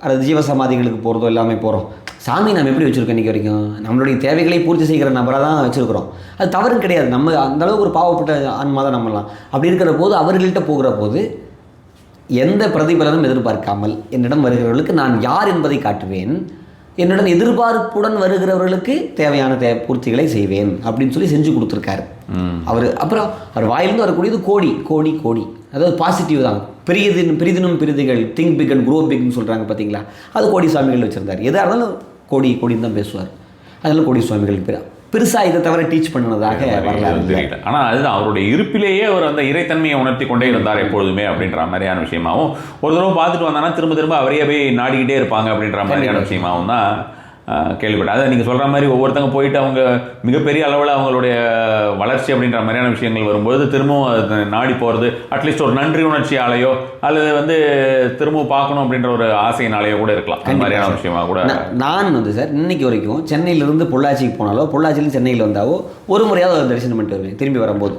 அல்லது ஜீவசமாதிகளுக்கு போகிறதோ எல்லாமே போகிறோம். சாமி நம்ம எப்படி வச்சுருக்கோம் இன்றைக்கி வரைக்கும்? நம்மளுடைய தேவைகளை பூர்த்தி செய்கிற நபராக தான் வச்சுருக்கிறோம். அது தவறும் கிடையாது. நம்ம அந்தளவுக்கு ஒரு பாவப்பட்ட ஆன்மா தான் நம்மலாம். அப்படி இருக்கிற போது அவர்கள்ட்ட போகிற போது எந்த பிரதிபலனும் எதிர்பார்க்காமல் என்னிடம் வருகிறவர்களுக்கு நான் யார் என்பதை காட்டுவேன். என்னுடன் எதிர்பார்ப்புடன் வருகிறவர்களுக்கு தேவையான பூர்த்திகளை செய்வேன் அப்படின்னு சொல்லி செஞ்சு கொடுத்துருக்காரு அவர். அப்புறம் அவர் வாயிலிருந்து வரக்கூடியது கோடி கோடி கோடி, அதாவது பாசிட்டிவ் தான். பெரிதினும் பெரிதுகள், திங்க் பிக் அண்ட் க்ரோ பிக்னு சொல்கிறாங்க பார்த்தீங்களா, அது கோடி சுவாமிகள் வச்சுருந்தார். எதாக இருந்தாலும் கோடி கோடின்னு தான் பேசுவார். அதனால கோடி சுவாமிகள் பேர். பெருசாக இதை தவிர டீச் பண்ணினதாக வரலாறு தெரியல. ஆனால் அதுதான் அவருடைய இருப்பிலேயே அவர் அந்த இறைத்தன்மையை உணர்த்தி கொண்டே இருந்தார் எப்பொழுதுமே அப்படின்ற மாதிரியான விஷயமாகவும், ஒரு தடவை பார்த்துட்டு வந்தாங்கன்னா திரும்ப திரும்ப அவரையே போய் நாடிக்கிட்டே இருப்பாங்க அப்படின்ற மாதிரியான விஷயமாகவும் தான் கேள்விப்பட்டேன். அதை நீங்கள் சொல்கிற மாதிரி ஒவ்வொருத்தங்க போயிட்டு அவங்க மிகப்பெரிய அளவில் அவங்களுடைய வளர்ச்சி அப்படின்ற மாதிரியான விஷயங்கள் வரும்போது திரும்பவும் அது நாடி போகிறது, அட்லீஸ்ட் ஒரு நன்றி உணர்ச்சியாலேயோ அல்லது வந்து திரும்பவும் பார்க்கணும் அப்படின்ற ஒரு ஆசையினாலேயோ கூட இருக்கலாம். அந்த மாதிரியான விஷயமாக கூட நான் வந்து சார் இன்னைக்கு வரைக்கும் சென்னையிலிருந்து பொள்ளாச்சிக்கு போனாலோ பொள்ளாச்சியிலும் சென்னையில் வந்தாவோ ஒரு முறையாவது தரிசனம் பண்ணிட்டு வருவேன். திரும்பி வரும்போது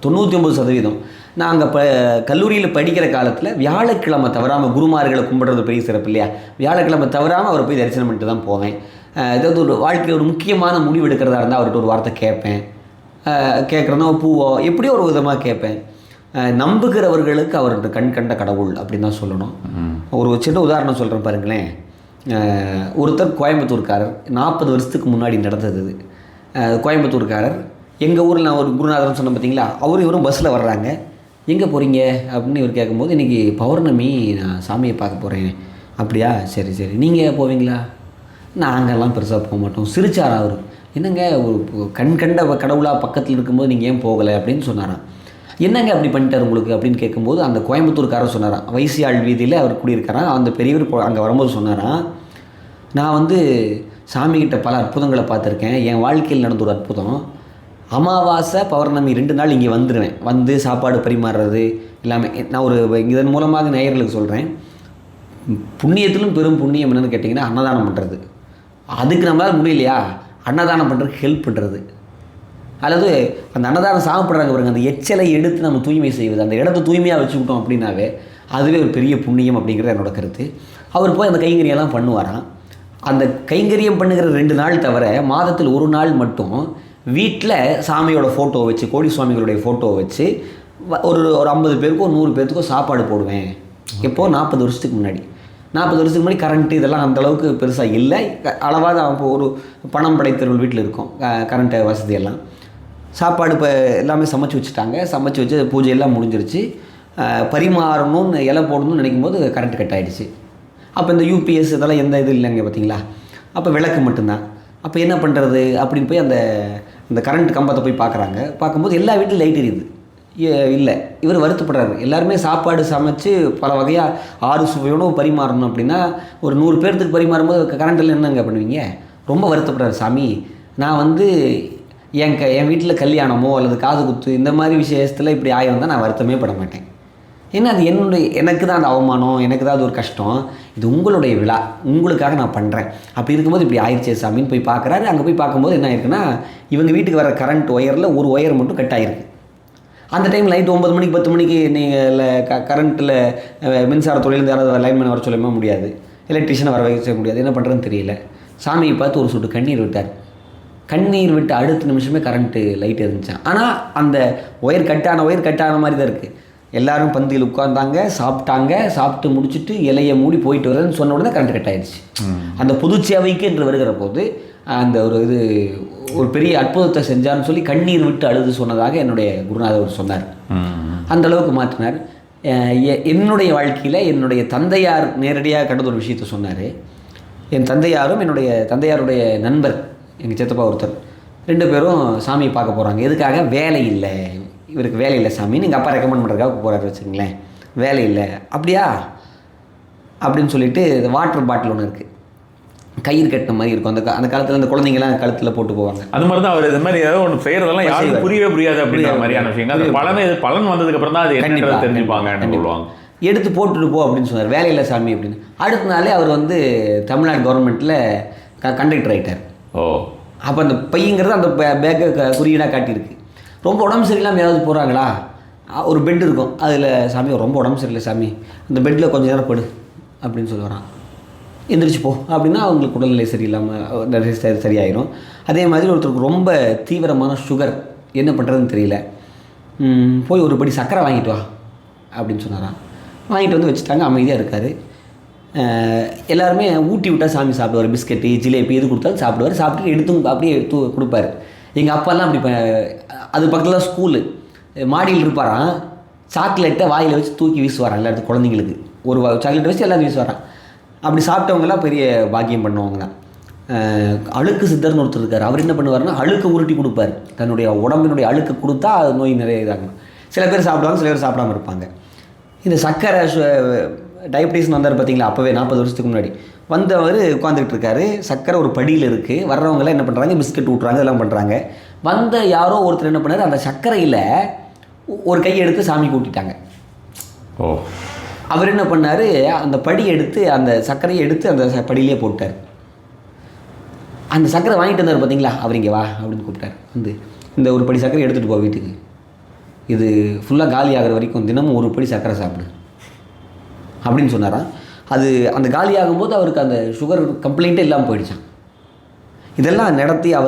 99% நான் அங்கே கல்லூரியில் படிக்கிற காலத்தில் வியாழக்கிழமை தவறாமல் குருமார்களை கும்பிட்றது பெரிய சிறப்பு இல்லையா, வியாழக்கிழமை தவறாமல் அவரை போய் தரிசனம் பண்ணிட்டு தான் போவேன். ஏதாவது ஒரு வாழ்க்கையில் ஒரு முக்கியமான முடிவு எடுக்கிறதா இருந்தால் அவர்கிட்ட ஒரு வார்த்தை கேட்பேன். கேட்குறதோ பூவோ எப்படியோ ஒரு விதமாக கேட்பேன். நம்புகிறவர்களுக்கு அவர் கண் கண்ட கடவுள் அப்படின்னு தான் சொல்லணும். ஒரு சின்ன உதாரணம் சொல்கிறேன் பாருங்களேன். ஒருத்தர் கோயம்புத்தூர்காரர், 40 வருஷத்துக்கு முன்னாடி நடந்தது இது. கோயம்புத்தூர்காரர் எங்கள் ஊரில் நான் ஒரு குருநாதர்னு சொன்னேன் பார்த்தீங்களா, இவரும் பஸ்ஸில் வர்றாங்க. எங்கே போகிறீங்க அப்படின்னு இவர் கேட்கும்போது, இன்றைக்கி பௌர்ணமி நான் சாமியை பார்க்க போகிறேன். அப்படியா, சரி சரி, நீங்கள் போவீங்களா? நாங்கள்லாம் பெருசாக போக மாட்டோம். சிரிச்சாரா அவர். என்னங்க ஒரு கண் கண்ட கடவுளாக பக்கத்தில் இருக்கும்போது நீங்கள் ஏன் போகலை அப்படின்னு சொன்னாராம். என்னங்க அப்படி பண்ணிட்டார் உங்களுக்கு அப்படின்னு கேட்கும்போது அந்த கோயம்புத்தூர்காரர் சொன்னாராம், வைசியாள் வீதியில் அவர் குடியிருக்காராம். அந்த பெரியவர் அங்கே வரும்போது சொன்னாராம், நான் வந்து சாமிகிட்ட பல அற்புதங்களை பார்த்துருக்கேன். என் வாழ்க்கையில் நடந்த ஒரு அற்புதம், அமாவாசை பௌர்ணமி 2 நாள் இங்கே வந்துடுவேன். வந்து சாப்பாடு பரிமாறுறது எல்லாமே. நான் ஒரு இதன் மூலமாக நேயர்களுக்கு சொல்கிறேன், புண்ணியத்திலும் பெரும் புண்ணியம் என்னென்னு கேட்டிங்கன்னா அன்னதானம் பண்ணுறது. அதுக்கு நம்மளால் முடியலையா, அன்னதானம் பண்ணுறதுக்கு ஹெல்ப் பண்ணுறது. அல்லது அந்த அன்னதானம் சாப்பிட்றாங்க பாருங்க, அந்த எச்சலை எடுத்து நம்ம தூய்மை செய்வது, அந்த இடத்த தூய்மையாக வச்சுக்கிட்டோம் அப்படின்னாவே அதுவே ஒரு பெரிய புண்ணியம் அப்படிங்கிறது என்னோட கருத்து. அவர் போய் அந்த கைங்கரியெல்லாம் பண்ணுவாராம். அந்த கைங்கரியம் பண்ணுகிற 2 நாள் தவிர மாதத்தில் 1 நாள் மட்டும் வீட்டில் சாமியோட ஃபோட்டோ வச்சு, கோடி சுவாமிகளுடைய ஃபோட்டோ வச்சு ஒரு 50 பேருக்கோ 100 பேருக்கோ சாப்பாடு போடுவேன். எப்போது 40 வருஷத்துக்கு முன்னாடி. 40 வருஷத்துக்கு முன்னாடி கரண்ட்டு இதெல்லாம் அந்தளவுக்கு பெருசாக இல்லை. அளவாக இப்போ ஒரு பணம் படைத்தவர்கள் வீட்டில் இருக்கும் கரண்ட்டு வசதியெல்லாம். சாப்பாடு இப்போ எல்லாமே சமைச்சு வச்சுட்டாங்க. சமைச்சு வச்சு பூஜையெல்லாம் முடிஞ்சிருச்சு. பரிமாறணும்னு இலை போடணும்னு நினைக்கும் போது கரண்ட் கட் ஆகிடுச்சு. அப்போ இந்த யூபிஎஸ் இதெல்லாம் எந்த இது இல்லைங்க பார்த்தீங்களா. அப்போ விளக்கு மட்டும்தான். அப்போ என்ன பண்ணுறது அப்படின்னு போய் அந்த கரண்ட் கம்பத்தை போய் பார்க்குறாங்க. பார்க்கும்போது எல்லா வீட்டிலும் லைட் எரியுது இல்லை. இவர் வருத்தப்படுறாரு. எல்லாருமே சாப்பாடு சமைச்சு பல வகையாக 6 சுவை உணவு பரிமாறணும் அப்படின்னா ஒரு 100 பேர்த்துக்கு பரிமாறும்போது கரண்ட்டில் என்னங்க பண்ணுவீங்க? ரொம்ப வருத்தப்படுறாரு. சாமி, நான் வந்து என் வீட்டில் கல்யாணமோ அல்லது காது குத்து இந்த மாதிரி விஷயத்தில் இப்படி ஆயிருந்தால் நான் வருத்தமே பட மாட்டேன். ஏன்னா அது எனக்கு தான் அந்த அவமானம், எனக்கு தான் அது ஒரு கஷ்டம். இது உங்களுடைய விழா, உங்களுக்காக நான் பண்ணுறேன். அப்படி இருக்கும்போது இப்படி ஆயிடுச்சே சாமின்னு போய் பார்க்குறாரு. அங்கே போய் பார்க்கும்போது என்ன ஆயிருக்குன்னா, இவங்க வீட்டுக்கு வர கரண்ட் ஒயரில் ஒரு ஒயர் மட்டும் கட் ஆகிருக்கு. அந்த டைம் லைட் 9 மணிக்கு 10 மணிக்கு நீங்கள் கரண்ட்டில் மின்சாரத்துறையிலேருந்து யாராவது லைன்மேன் வர சொல்லவே முடியாது, எலக்ட்ரிஷியனை வர வைக்க முடியாது. என்ன பண்ணுறதுன்னு தெரியல. சாமியை பார்த்து ஒரு சொட்டு கண்ணீர் விட்டார். கண்ணீர் விட்டு அடுத்த நிமிஷமே கரண்ட்டு லைட் இருந்துச்சான். ஆனால் அந்த ஒயர் கட்டான மாதிரி தான் இருக்குது. எல்லோரும் பந்தியில் உட்கார்ந்தாங்க, சாப்பிட்டாங்க. சாப்பிட்டு முடிச்சுட்டு இலையை மூடி போயிட்டு வரேன்னு சொன்ன உடனே கரண்ட் கட் ஆகிடுச்சு. அந்த பொதுச்சேவைக்கு என்று வருகிற போது அந்த ஒரு பெரிய அற்புதத்தை செஞ்சார்னு சொல்லி கண்ணீர் விட்டு அழுது சொன்னதாக என்னுடைய குருநாதர் சொன்னார். அந்த அளவுக்கு மாற்றினார். என்னுடைய வாழ்க்கையில் என்னுடைய தந்தையார் நேரடியாக கடந்த ஒரு விஷயத்தை சொன்னார். என் தந்தையாரும் என்னுடைய தந்தையாருடைய நண்பர் எங்கள் சித்தப்பா ஒருத்தர் 2 பேரும் சாமியை பார்க்க போகிறாங்க. எதுக்காக? வேலை இல்லை, இவருக்கு வேலை இல்லை சாமின்னு எங்கள் அப்பா ரெக்கமெண்ட் பண்ணுறதுக்காக போகிறாரு வச்சுங்களேன். வேலை இல்லை. அப்படியா அப்படின்னு சொல்லிட்டு வாட்டர் பாட்டில் ஒன்று இருக்குது, கயிறு கட்டின மாதிரி இருக்கும். அந்த காலத்தில் அந்த குழந்தைங்கலாம் கழுத்தில் போட்டு போவாங்க. அது மாதிரி தான் அவர் இது மாதிரி ஏதாவது ஒன்று செய்கிறதெல்லாம் யாரும் புரியவே புரியாது அப்படிங்கிற மாதிரியான விஷயங்கள். பலன் வந்ததுக்கப்புறம் தான் அது என்னன்றதை தெரிஞ்சுப்பாங்க சொல்லுவாங்க. எடுத்து போட்டுட்டு போ அப்படின்னு சொன்னார். வேலை இல்லை சாமி அப்படின்னு. அடுத்த நாளே அவர் வந்து தமிழ்நாடு கவர்மெண்ட்டில் கண்டக்டர் ஆகிட்டார். அப்போ அந்த பையங்கிறது அந்த பேக்கை குறியீடாக காட்டியிருக்கு. ரொம்ப உடம்பு சரியில்லாமல் ஏதாவது போகிறாங்களா, ஒரு பெட் இருக்கும், அதில் சாமி ரொம்ப உடம்பு சரியில்லை சாமி, அந்த பெட்டில் கொஞ்சம் நேரம் படு அப்படின்னு சொல்லுவாரான். எந்திரிச்சு போ அப்படின்னா அவங்களுக்கு உடல்நிலை சரியில்லாமல் சரியாயிடும். அதே மாதிரி ஒருத்தருக்கு ரொம்ப தீவிரமான சுகர், என்ன பண்ணுறதுன்னு தெரியல, போய் ஒரு படி சர்க்கரை வாங்கிட்டு வா அப்படின்னு சொன்னாரான். வாங்கிட்டு வந்து வச்சுட்டாங்க. அமைதியாக இருக்கார். எல்லாருமே ஊட்டி விட்டால் சாமி சாப்பிடுவார். பிஸ்கெட்டு, ஜிலேபி எது கொடுத்தாலும் சாப்பிடுவார். சாப்பிட்டு எடுத்து கொடுப்பாரு. எங்கள் அப்பாலாம் அப்படி அது பக்கத்தில் தான் ஸ்கூலு, மாடியில் இருப்பாரான். சாக்லேட்டை வாயில் வச்சு தூக்கி வீசுவாரான் எல்லாத்துக்கும், குழந்தைங்களுக்கு ஒரு சாக்லேட்டை வச்சு எல்லாத்தையும் வீசுவாரான். அப்படி சாப்பிட்டவங்கலாம் பெரிய பாக்கியம் பண்ணுவாங்க தான். அழுக்கு சித்தர்னு ஒருத்தர் இருக்கார். அவர் என்ன பண்ணுவார்னா அழுக்கு உருட்டி கொடுப்பார். தன்னுடைய உடம்பினுடைய அழுக்கு கொடுத்தா அது நோய் நிறைய இதாகும். சில பேர் சாப்பிடுவாங்க, சில பேர் சாப்பிடாம இருப்பாங்க. இந்த சக்கரை டயபிட்டிஸ்னு வந்தார் பார்த்தீங்களா, அப்போவே 40 வருஷத்துக்கு முன்னாடி வந்தவர் உட்காந்துக்கிட்டு இருக்காரு. சக்கரை ஒரு படியில் இருக்குது. வர்றவங்களாம் என்ன பண்ணுறாங்க, பிஸ்கட் ஊட்டுறாங்க, இதெல்லாம் பண்ணுறாங்க. வந்த யாரோ ஒருத்தர் என்ன பண்ணார், அந்த சர்க்கரையில் ஒரு கையை எடுத்து சாமி கூட்டிட்டாங்க. ஓ. அவர் என்ன பண்ணார், அந்த படியை எடுத்து அந்த சர்க்கரையை எடுத்து அந்த படியிலே போட்டார். அந்த சர்க்கரை வாங்கிட்டு வந்தார் பார்த்தீங்களா, அவர் இங்கே வா அப்படின்னு கூப்பிட்டார். வந்து இந்த ஒரு படி சர்க்கரை எடுத்துகிட்டு போ வீட்டுக்கு, இது ஃபுல்லாக காலி ஆகிற வரைக்கும் தினமும் ஒரு படி சர்க்கரை சாப்பிடு அப்படின்னு சொன்னாராம். அது அந்த காலி ஆகும்போது அவருக்கு அந்த சுகர் கம்ப்ளைண்ட்டே இல்லாமல் போயிடுச்சான். இதெல்லாம் நடத்திய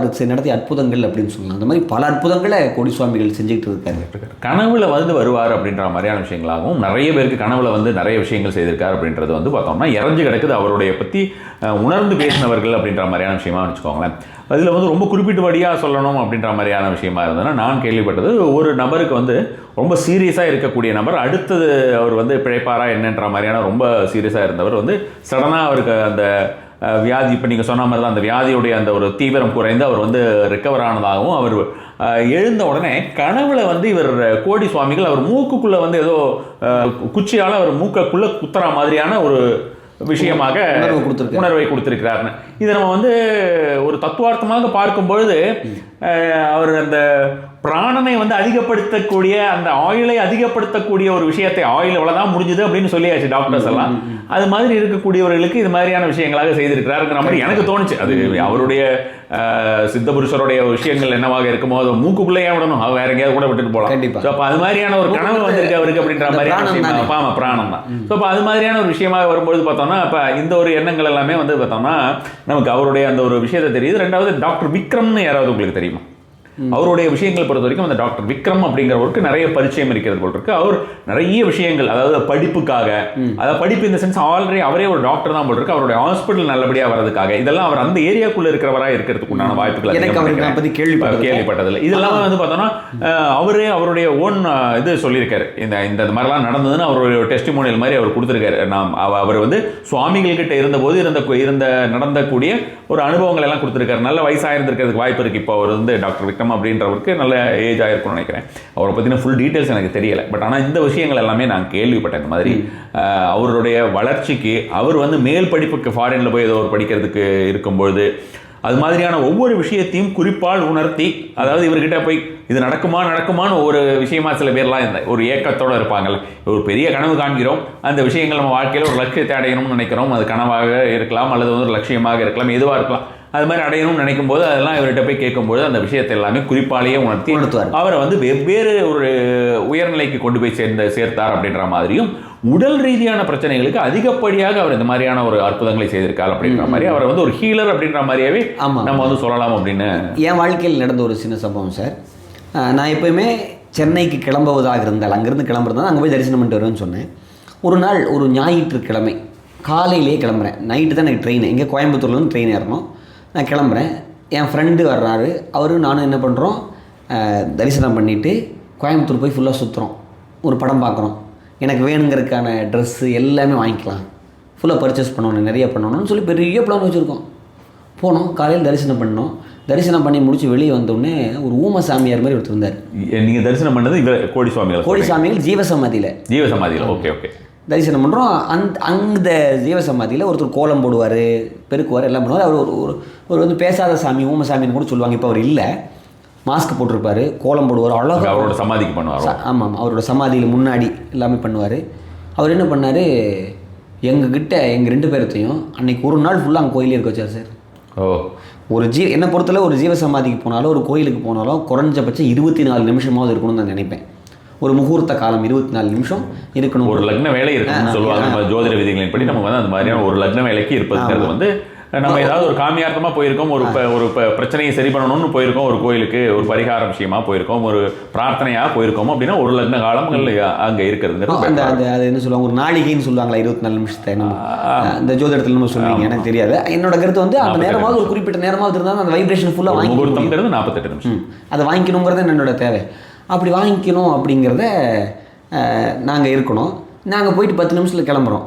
அற்புதங்கள் அப்படின்னு சொல்லலாம். அந்த மாதிரி பல அற்புதங்களை கோடி சுவாமிகள் செஞ்சுக்கிட்டு இருக்காரு. கனவுல வருவார் அப்படின்ற மாதிரியான விஷயங்களாகவும் நிறைய பேருக்கு கனவுல நிறைய விஷயங்கள் செய்திருக்காரு அப்படின்றது பார்த்தோம்னா இறஞ்சு கிடக்குது. அவருடைய பற்றி உணர்ந்து பேசினவர்கள் அப்படின்ற மாதிரியான விஷயமா வச்சுக்கோங்களேன். அதில் ரொம்ப குறிப்பிட்டபடியாக சொல்லணும் அப்படின்ற மாதிரியான விஷயமா இருந்ததுன்னா, நான் கேள்விப்பட்டது ஒரு நபருக்கு ரொம்ப சீரியஸாக இருக்கக்கூடிய நபர் அடுத்தது அவர் பிழைப்பாரா என்னன்ற மாதிரியான ரொம்ப சீரியஸாக இருந்தவர் சடனாக அவருக்கு அந்த வியாதி, இப்போ நீங்கள் சொன்ன மாதிரி தான் அந்த வியாதியுடைய அந்த ஒரு தீவிரம் குறைந்து அவர் ரெக்கவர் ஆனதாகவும், அவர் எழுந்த உடனே கனவுல இவர் கோடி சுவாமிகள் அவர் மூக்குக்குள்ளே ஏதோ குச்சியால் அவர் மூக்குக்குள்ளே குத்துற மாதிரியான ஒரு விஷயமாக உணர்வை கொடுத்திருக்கிறாருன்னு. இதை நம்ம ஒரு தத்துவார்த்தமாக பார்க்கும் பொழுது அவர் அந்த பிராணனை அதிகப்படுத்தக்கூடிய அந்த ஆயிலை அதிகப்படுத்தக்கூடிய ஒரு விஷயத்தை, ஆயில் இவ்வளவுதான் முடிஞ்சது அப்படின்னு சொல்லியாச்சு டாக்டர்ஸ் எல்லாம். அது மாதிரி இருக்கக்கூடியவர்களுக்கு இது மாதிரியான விஷயங்களாக செய்திருக்கிறாருங்கிற மாதிரி எனக்கு தோணுச்சு. அது அவருடைய சித்த புருஷருடைய விஷயங்கள் என்னவாக இருக்குமோ அதை மூக்குக்குள்ளேயே விடணும், வேற எங்கேயாவது கூட விட்டுட்டு போகலாம். கண்டிப்பா. அப்போ அது மாதிரியான ஒரு கனவு வந்திருக்கு அவருக்கு அப்படின்ற மாதிரியான விஷயம். ஆமா, பிராணம் தான். ஸோ அப்போ அது மாதிரியான ஒரு விஷயமாக வரும்போது பார்த்தோம்னா, இப்போ இந்த ஒரு எண்ணங்கள் எல்லாமே பார்த்தோம்னா நமக்கு அவருடைய அந்த ஒரு விஷயத்தை தெரியுது. ரெண்டாவது டாக்டர் விக்ரம்னு யாராவது உங்களுக்கு தெரியுமா? அவருடைய விஷயங்கள் பொறுத்த வரைக்கும் அந்த டாக்டர் விக்ரம் அப்படிங்கிறவருக்கு நிறைய பரிச்சயம் இருக்கிறது போல் இருக்கு. அவர் நிறைய விஷயங்கள், அதாவது படிப்புக்காக, அதாவது படிப்பு இந்த சென்ஸ் ஆல்ரெடி அவரே ஒரு டாக்டர் தான் போல் இருக்கு. அவருடைய ஹாஸ்பிட்டல் நல்லபடியாக வரதுக்காக இதெல்லாம் அவர் அந்த ஏரியாக்குள்ள இருக்கிறவராக இருக்கிறதுக்கு உண்டான வாய்ப்புகள் கேள்விப்பட்டதில்லை. இதெல்லாம் பார்த்தோம்னா அவருடைய ஓன் இது சொல்லியிருக்காரு. இந்த மாதிரிலாம் நடந்ததுன்னு அவருடைய டெஸ்டிமோனியல் மாதிரி அவர் கொடுத்துருக்காரு. அவர் சுவாமிகள் கிட்ட இருந்தபோது நடந்தக்கூடிய ஒரு அனுபவங்கள் எல்லாம் கொடுத்துருக்காரு. நல்ல வயசாக இருந்திருக்கிறதுக்கு வாய்ப்பு இருக்கு. இப்போ அவர் டாக்டர் விக்ரம் அப்படின்றவருக்கு நல்ல ஏஜ் ஆயிருக்கும்னு நினைக்கிறேன். அவரை பற்றின ஃபுல் டீட்டெயில்ஸ் எனக்கு தெரியலை. பட் ஆனால் இந்த விஷயங்கள் எல்லாமே நான் கேள்விப்பட்டேன். இந்த மாதிரி அவருடைய வளர்ச்சிக்கு அவர் மேல் படிப்புக்கு ஃபாரினில் போய் ஏதோ ஒரு படிக்கிறதுக்கு இருக்கும்பொழுது அது மாதிரியான ஒவ்வொரு விஷயத்தையும் குறிப்பால் உணர்த்தி, அதாவது இவர்கிட்ட போய் இது நடக்குமான்னு ஒரு விஷயமா சில பேர்லாம் ஒரு ஏக்கத்தோடு இருப்பாங்கல்ல. ஒரு பெரிய கனவு காண்கிறோம், அந்த விஷயங்கள் நம்ம வாழ்க்கையில் ஒரு லட்சியத்தை அடையணும்னு நினைக்கிறோம். அது கனவாக இருக்கலாம் அல்லது ஒரு லட்சியமாக இருக்கலாம், எதுவாக இருக்கலாம். அது மாதிரி அடையணும்னு நினைக்கும் போது அதெல்லாம் இவர்கிட்ட போய் கேட்கும்போது அந்த விஷயத்தை எல்லாமே குறிப்பாலேயே உணர்த்துவார். அவரை வெவ்வேறு ஒரு உயர்நிலைக்கு கொண்டு போய் சேர்த்தார் அப்படின்ற மாதிரியும், உடல் ரீதியான பிரச்சனைகளுக்கு அதிகப்படியாக அவர் இந்த மாதிரியான ஒரு அற்புதங்களை செய்திருக்கார் அப்படின்ற மாதிரி அவரை ஒரு ஹீலர் அப்படின்ற மாதிரியாவே நம்ம சொல்லலாம் அப்படின்னு என் வாழ்க்கையில் நடந்த ஒரு சின்ன சம்பவம் சார். நான் எப்போயுமே சென்னைக்கு கிளம்புவதாக இருந்தால், அங்கேருந்து கிளம்புறதுனா அங்கே போய் தரிசனம் பண்ணிட்டு வருவேன்னு சொன்னேன். ஒரு நாள் ஒரு ஞாயிற்றுக்கிழமை காலையிலேயே கிளம்புறேன். நைட்டு தான் எனக்கு ட்ரெயின், எங்கே கோயம்புத்தூர்லேருந்து ட்ரெயின் ஏறணும். நான் கிளம்புறேன். என் ஃப்ரெண்டு வர்றாரு. அவரும் நானும் என்ன பண்ணுறோம், தரிசனம் பண்ணிவிட்டு கோயம்புத்தூர் போய் ஃபுல்லாக சுற்றுறோம், ஒரு படம் பார்க்குறோம். எனக்கு வேணுங்கிறதுக்கான ட்ரெஸ்ஸு எல்லாமே வாங்கிக்கலாம், ஃபுல்லாக பர்ச்சேஸ் பண்ணணும், நிறைய பண்ணணும்னு சொல்லி பெரிய பிளான் வச்சுருக்கோம். போனோம், காலையில் தரிசனம் பண்ணோம். தரிசனம் பண்ணி முடிச்சு வெளியே வந்தோடனே ஒரு ஊம சாமியார் மாதிரி ஒருத்தர் இருந்தார். நீங்கள் தரிசனம் பண்ணது கோடி சுவாமிகள் ஜீவசமாதியில் ஓகே தரிசனம் பண்ணுறோம். அந்த ஜீவசமாதியில் ஒருத்தர் கோலம் போடுவார், பெருக்குவார், எல்லாம் பண்ணுவார். அவர் ஒரு பேசாத சாமி, ஊமசாமின்னு கூட சொல்லுவாங்க. இப்போ அவர் இல்லை, மாஸ்க் போட்டிருப்பார், கோலம் போடுவார், அழகாக அவரோட சமாதிக்கு பண்ணுவார். ஆமாம், அவரோட சமாதியில் முன்னாடி எல்லாமே பண்ணுவார். அவர் என்ன பண்ணார், எங்கள் 2 பேர்த்தையும் அன்றைக்கி ஒரு நாள் ஃபுல்லாக அங்கே கோயிலே இருக்க வச்சார் சார். என்னை பொறுத்தல ஒரு ஜீவசமாதிக்கு போனாலும் ஒரு கோயிலுக்கு போனாலும் குறைஞ்சபட்சம் 24 நிமிஷமாவது இருக்கணும்னு நான் நினைப்பேன். ஒரு முகூர்த்த காலம் 24 நிமிஷம் இருக்கணும். ஒரு லக்ன வேலை இருக்குன்னு சொல்லுவாங்க ஜோதிட விதிகளின் படி. நம்ம அந்த மாதிரியான ஒரு லக்ன வேலைக்கு இருப்பதுங்கிறது நம்ம ஏதாவது ஒரு காமியார்த்தமாக போயிருக்கோம், ஒரு பிரச்சனையை சரி பண்ணணும்னு போயிருக்கோம், ஒரு கோயிலுக்கு ஒரு பரிகார விஷயமா போயிருக்கோம், ஒரு பிரார்த்தனையாக போயிருக்கோம் அப்படின்னா ஒரு லக்ன காலங்கள் அங்கே இருக்கிறதுங்கிறது. அது என்ன சொல்லுவாங்க, ஒரு நாளிகைன்னு சொல்லுவாங்களா, 24 நிமிஷத்தை இந்த ஜோதிடத்தில் நம்ம சொல்லுவீங்க, எனக்கு தெரியாது. என்னோட கருத்து அந்த நேரமாவது ஒரு குறிப்பிட்ட நேரமாவது இருந்தால் அந்த வைப்ரேஷன் ஃபுல்லாக முகூர்த்தம்ங்கிறது 48 நிமிஷம் அதை வாங்கிக்கணுங்கிறது என்னோட தேவை. அப்படி வாங்கிக்கணும் அப்படிங்கிறத நாங்கள் இருக்கணும். நாங்கள் போயிட்டு 10 நிமிஷத்தில் கிளம்புறோம்.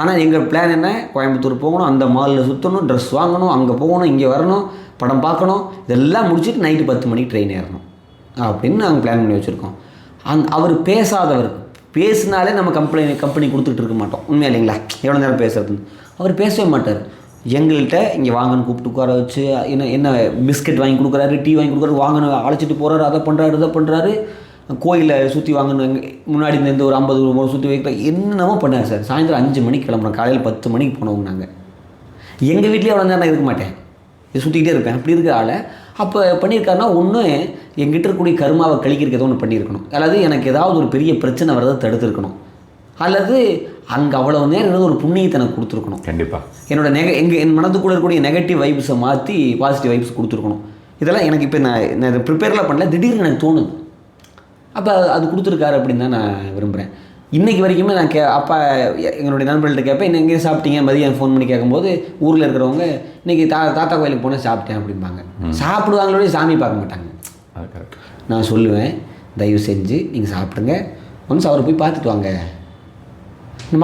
ஆனால் எங்கள் பிளான் என்ன, கோயம்புத்தூர் போகணும், அந்த மாலில் சுற்றணும், ட்ரெஸ் வாங்கணும், அங்கே போகணும், இங்கே வரணும், படம் பார்க்கணும், இதெல்லாம் முடிச்சுட்டு நைட்டு 10 மணிக்கு ட்ரெயின் ஏறணும் அப்படின்னு நாங்கள் பிளான் பண்ணி வச்சுருக்கோம். அவர் பேசாதவர், பேசினாலே நம்ம கம்பெனி கொடுத்துட்டு இருக்க மாட்டோம், உண்மையா இல்லைங்களா? எவ்வளோ நேரம் பேசுறதுன்னு அவர் பேசவே மாட்டார். எங்கள்கிட்ட இங்கே வாங்கன்னு கூப்பிட்டு உட்கார வச்சு என்ன பிஸ்கட் வாங்கி கொடுக்குறாரு, டீ வாங்கி கொடுக்குறாரு, வாங்கன்னு அழைச்சிட்டு போகிறாரு, அதை பண்ணுறாரு, இதை பண்ணுறாரு, கோயிலில் சுற்றி வாங்கணும், முன்னாடி இந்த ஒரு 50 சுற்றி வைக்கிற என்னென்னமோ பண்ணார் சார். சாயந்தரம் 5 மணிக்கு கிளம்புறோம், காலையில் 10 மணிக்கு போனவங்க நாங்கள். எங்கள் வீட்லேயே அவ்வளோ நேரம் இருக்க மாட்டேன், சுற்றிக்கிட்டே இருப்பேன். அப்படி இருக்கிற ஆளை அப்போ பண்ணியிருக்காருன்னா ஒன்று எங்கிட்ட இருக்கக்கூடிய கருமாவை கழிக்கிறதுக்கு ஏதோ ஒன்று பண்ணியிருக்கணும், அதாவது எனக்கு ஏதாவது ஒரு பெரிய பிரச்சனை வரதை தடுத்துருக்கணும், அல்லது அங்கே அவ்வளோ நேரம் இருந்து ஒரு புண்ணியத்தை எனக்கு கொடுத்துருக்கணும். கண்டிப்பாக என்னோட என் மனதுக்குள்ள இருக்கக்கூடிய நெகட்டிவ் வைப்ஸை மாற்றி பாசிட்டிவ் வைப்ஸ் கொடுத்துருக்கணும். இதெல்லாம் எனக்கு இப்போ நான் இதை ப்ரிப்பேர்லாம் பண்ணல, திடீர்னு எனக்கு தோணுது. அப்போ அது கொடுத்துருக்காரு அப்படின்னு தான் நான் விரும்புகிறேன். இன்றைக்கி வரைக்குமே நான் அப்பா எங்களுடைய நண்பர்கள்ட்ட கேட்பேன், இன்னும் எங்கேயும் சாப்பிட்டீங்க, மதியம் ஃபோன் பண்ணி கேட்கும்போது ஊரில் இருக்கிறவங்க இன்றைக்கி தாத்தா கோயிலுக்கு போனால் சாப்பிட்டேன் அப்படிம்பாங்க. சாப்பிடுவாங்களோட சாமி பார்க்க மாட்டாங்க. நான் சொல்லுவேன், தயவு செஞ்சு நீங்கள் சாப்பிடுங்க, ஒன்ஸ் அவரை போய் பார்த்துட்டு வாங்க.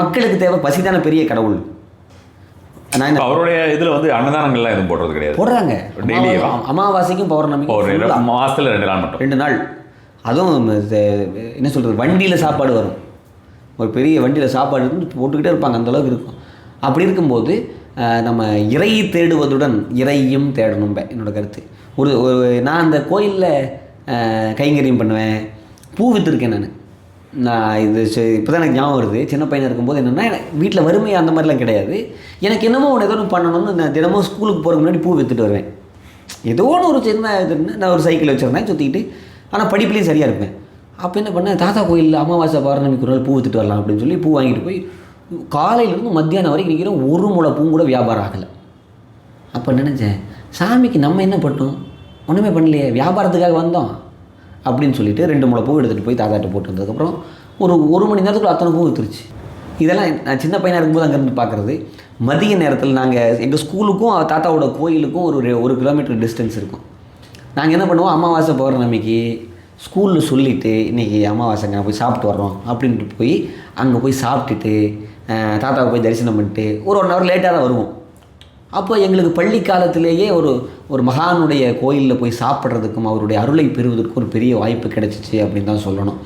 மக்களுக்கு தேவை பசி தானே பெரிய கடவுள். நான் அவருடைய இதில் வந்து அன்னதானங்கள்லாம் எதுவும் போடுறது கிடையாது. போடுறாங்க டெய்லி, அமாவாசைக்கும் பௌர்ணமிக்கும் மாதத்தில் 2 நாள் மட்டும், 2 நாள். அதுவும் என்ன சொல்கிறது, வண்டியில் சாப்பாடு வரும், ஒரு பெரிய வண்டியில் சாப்பாடு போட்டுக்கிட்டே இருப்பாங்க, அந்தளவுக்கு இருக்கும். அப்படி இருக்கும்போது நம்ம இறை தேடுவதுடன் இறையும் தேடணும் என்னோட கருத்து. ஒரு நான் அந்த கோயிலில் கைங்கரியம் பண்ணுவேன், பூ விற்றுருக்கேன் நான் இது இப்போ தான் எனக்கு ஞாபகம் வருது. சின்ன பையனாக இருக்கும்போது என்னென்னா, வீட்டில் வறுமை அந்த மாதிரிலாம் கிடையாது, எனக்கு என்னமோ ஒன்று ஏதோ ஒன்று பண்ணணும்னு நான் தினமும் ஸ்கூலுக்கு போகிறதுக்கு முன்னாடி பூ விற்றுட்டு வருவேன். ஏதோ ஒரு சின்ன இதுன்னு நான் ஒரு சைக்கிள் வச்சுருந்தேன் சுற்றிக்கிட்டு, ஆனால் படிப்புலேயும் சரியாக இருப்பேன். அப்போ என்ன பண்ணேன், தாத்தா கோயிலில் அமாவாசை பௌர்ணமிக்கு ஒரு நாள் பூ விற்றுட்டு வரலாம் அப்படின்னு சொல்லி பூ வாங்கிட்டு போய் காலையிலேருந்து மத்தியானம் வரைக்கும் நிற்கிறோம், ஒரு முளை பூ கூட வியாபாரம் ஆகலை. அப்போ நினச்சேன், சாமிக்கு நம்ம என்ன பண்ணோம், ஒன்றுமே பண்ணலையே, வியாபாரத்துக்காக வந்தோம் அப்படின்னு சொல்லிட்டு 2 முளை பூ எடுத்துகிட்டு போய் தாத்தாட்ட போட்டு வந்ததுக்கப்புறம் ஒரு மணி நேரத்துக்குள்ள அத்தனை பூ விற்றுருச்சு. இதெல்லாம் நான் சின்ன பையனாக இருக்கும்போது அங்கேருந்து பார்க்குறது. மதிய நேரத்தில் நாங்கள் எங்கள் ஸ்கூலுக்கும் தாத்தாவோட கோயிலுக்கும் ஒரு கிலோமீட்டர் டிஸ்டன்ஸ் இருக்கும். நாங்கள் என்ன பண்ணுவோம், அமாவாசை பௌர்ணமிக்கு ஸ்கூலில் சொல்லிவிட்டு இன்றைக்கி அமாவாசைங்க போய் சாப்பிட்டு வர்றோம் அப்படின்ட்டு போய் அங்கே போய் சாப்பிட்டுட்டு தாத்தாவை போய் தரிசனம் பண்ணிட்டு ஒரு 1 ஹவர் லேட்டாக தான் வருவோம். அப்போ எங்களுக்கு பள்ளி காலத்திலேயே ஒரு மகானுடைய கோயிலில் போய் சாப்பிட்றதுக்கும் அவருடைய அருளை பெறுவதற்கும் ஒரு பெரிய வாய்ப்பு கிடைச்சிச்சு அப்படின்னு தான் சொல்லணும்.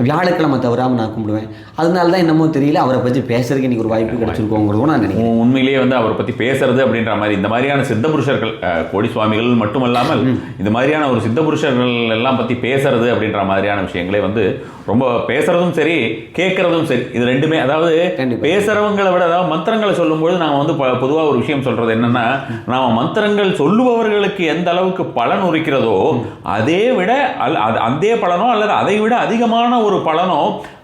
வியாழக்கிழமை தவறாமல் நான் கும்பிடுவேன். அதனால தான் என்னமோ தெரியல, அவரை பற்றி பேசுறதுக்கு இன்றைக்கி ஒரு வாய்ப்பு கிடைச்சிருக்கோங்கிறதும் நான் நினைக்கிறேன். உண்மையிலேயே வந்து அவரை பற்றி பேசுறது அப்படின்ற மாதிரி இந்த மாதிரியான சித்த புருஷர்கள், கோடி சுவாமிகள் மட்டுமல்லாமல் இந்த மாதிரியான ஒரு சித்த புருஷர்கள் எல்லாம் பற்றி பேசுறது அப்படின்ற மாதிரியான விஷயங்களே வந்து ரொம்ப பேசுறதும் சரி கேட்கறதும் சரி, இது ரெண்டுமே. அதாவது பேசுறவங்களை விட, அதாவது மந்திரங்களை சொல்லும்போது நாங்கள் வந்து பொதுவாக ஒரு விஷயம் சொல்றது என்னன்னா, நாம மந்திரங்கள் சொல்லுபவர்களுக்கு எந்த அளவுக்கு பலன் உரிக்கிறதோ அதே விட அதே பலனோ அல்லது அதை விட அதிகமான ஒரு பலனோ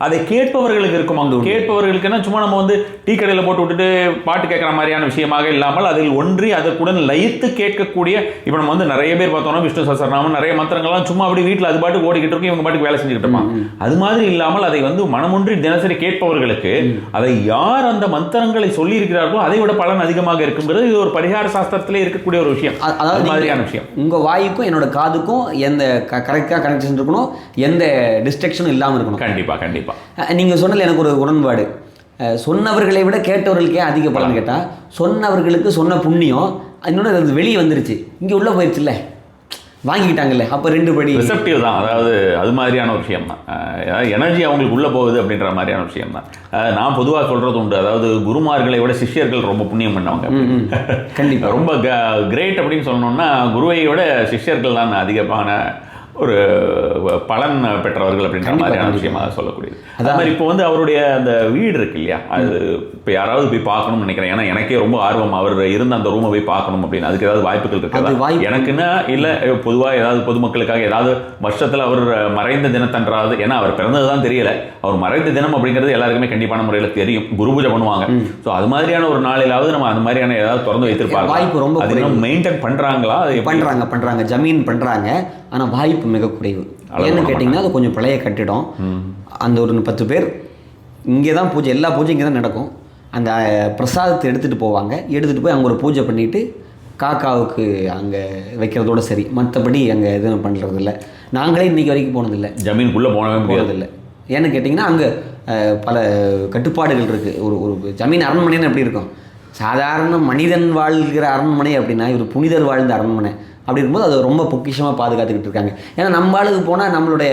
அதை கேட்பவர்களுக்கு இருக்கும். அங்கே கேட்பவர்களுக்கு என்ன, சும்மா நம்ம வந்து டீ கடையில் போட்டு விட்டுட்டு பாட்டு கேட்குற மாதிரியான விஷயமாக இல்லாமல் அதில் ஒன்றி அதற்குடன் லயித்து கேட்கக்கூடிய, இப்போ நம்ம வந்து நிறைய பேர் பார்த்தோம்னா விஷ்ணு சஹஸ்ரநாமம் நிறைய மந்திரங்கள்லாம் சும்மா அப்படி வீட்டில் அது பாட்டு ஓடிக்கிட்டு இருக்கும், இவங்க பாட்டுக்கு வேலை செஞ்சுக்கிட்டு இருப்பாங்க. அது மாதிரி இல்லாமல் அதை வந்து மனமொன்றி தினசரி கேட்பவர்களுக்கு அதை யார் அந்த மந்திரங்களை சொல்லி இருக்கிறார்களோ அதை விட பலன் அதிகமாக இருக்குங்கிறது இது ஒரு பரிகார சாஸ்திரத்திலே இருக்கக்கூடிய ஒரு விஷயம். அதாவது மாதிரியான விஷயம் உங்கள் வாய்க்கும் என்னோட காதுக்கும் எந்த கரெக்டாக கனெக்ஷன் இருக்கணும், எந்த டிஸ்ட்ரக்ஷனும் இல்லாமல் இருக்கணும். கண்டிப்பாக கண்டிப்பாக. நீங்கள் சொன்னதில் எனக்கு ஒரு உடன்பாடு. சொன்னவர்களை விட கேட்டவர்களுக்கே அதிக பலன் கேட்டால் சொன்னவர்களுக்கு சொன்ன புண்ணியம் இன்னொன்று அது வெளியே வந்துருச்சு, இங்கே உள்ளே போயிடுச்சுல்ல, வாங்கிக்கிட்டாங்கல்ல, அப்போ 2 படி ரிசப்டிவ் தான். அதாவது அது மாதிரியான ஒரு விஷயம் தான், எனர்ஜி அவங்களுக்கு உள்ளே போகுது அப்படின்ற மாதிரியான விஷயம் தான். நான் பொதுவாக சொல்கிறது உண்டு, அதாவது குருமார்களை விட சிஷ்யர்கள் ரொம்ப புண்ணியம் பண்ணவங்க. கண்டிப்பாக ரொம்ப கிரேட் அப்படின்னு சொல்லணும்னா குருவை விட சிஷ்யர்கள் தான் அதிகமான ஒரு பலன் பெற்றவர்கள் அப்படின்ற மாதிரியான விஷயமாக சொல்லக்கூடியது. அதே மாதிரி இப்போ வந்து அவருடைய அந்த வீடு இருக்கு இல்லையா, அது இப்போ யாராவது போய் பார்க்கணும்னு நினைக்கிறேன். ஏன்னா எனக்கே ரொம்ப ஆர்வம் அவர் இருந்த அந்த ரூமை போய் பார்க்கணும் அப்படின்னு. அதுக்கு ஏதாவது வாய்ப்புகள் இருக்கு எனக்குன்னா? இல்லை பொதுவாக ஏதாவது பொதுமக்களுக்காக ஏதாவது வருஷத்தில் அவர் மறைந்த தினத்தன்றாவது, ஏன்னா அவர் பிறந்தது தான் தெரியல, அவர் மறைந்த தினம் அப்படிங்கிறது எல்லாருக்குமே கண்டிப்பான முறையில் தெரியும், குரு பூஜை பண்ணுவாங்க. ஸோ அது மாதிரியான ஒரு நாளிலாவது நம்ம அது மாதிரியான ஏதாவது திறந்து வைத்திருப்பாங்க. வாய்ப்பு ரொம்ப மெயின்டைன் பண்ணுறாங்களா? பண்ணுறாங்க ஜமீன் பண்ணுறாங்க, ஆனால் வாய்ப்பு மிக குறைவு. ஏன்னு கேட்டிங்கன்னா அது கொஞ்சம் பழைய கட்டிடம். அந்த ஒரு 10 பேர் இங்கே தான் பூஜை, எல்லா பூஜையும் இங்கே தான் நடக்கும். அந்த பிரசாதத்தை எடுத்துகிட்டு போவாங்க, எடுத்துகிட்டு போய் அங்கே ஒரு பூஜை பண்ணிவிட்டு காக்காவுக்கு அங்கே வைக்கிறதோட சரி, மற்றபடி அங்கே எதுவும் பண்ணுறதில்ல. நாங்களே இன்றைக்கி வரைக்கும் போனதில்லை, ஜமீனுக்குள்ளே போனவே போனதில்லை. ஏன்னு கேட்டிங்கன்னா அங்கே பல கட்டுப்பாடுகள் இருக்குது. ஒரு ஒரு ஜமீன் அரண்மனைன்னு எப்படி இருக்கும், சாதாரண மனிதன் வாழ்கிற அரண்மனை அப்படின்னா இவர் புனிதர் வாழ்ந்த அரண்மனை. அப்படி இருக்கும்போது அதை ரொம்ப பொக்கிஷமாக பாதுகாத்துக்கிட்டு இருக்காங்க. ஏன்னா நம்ம ஆளுக்கு போனால் நம்மளுடைய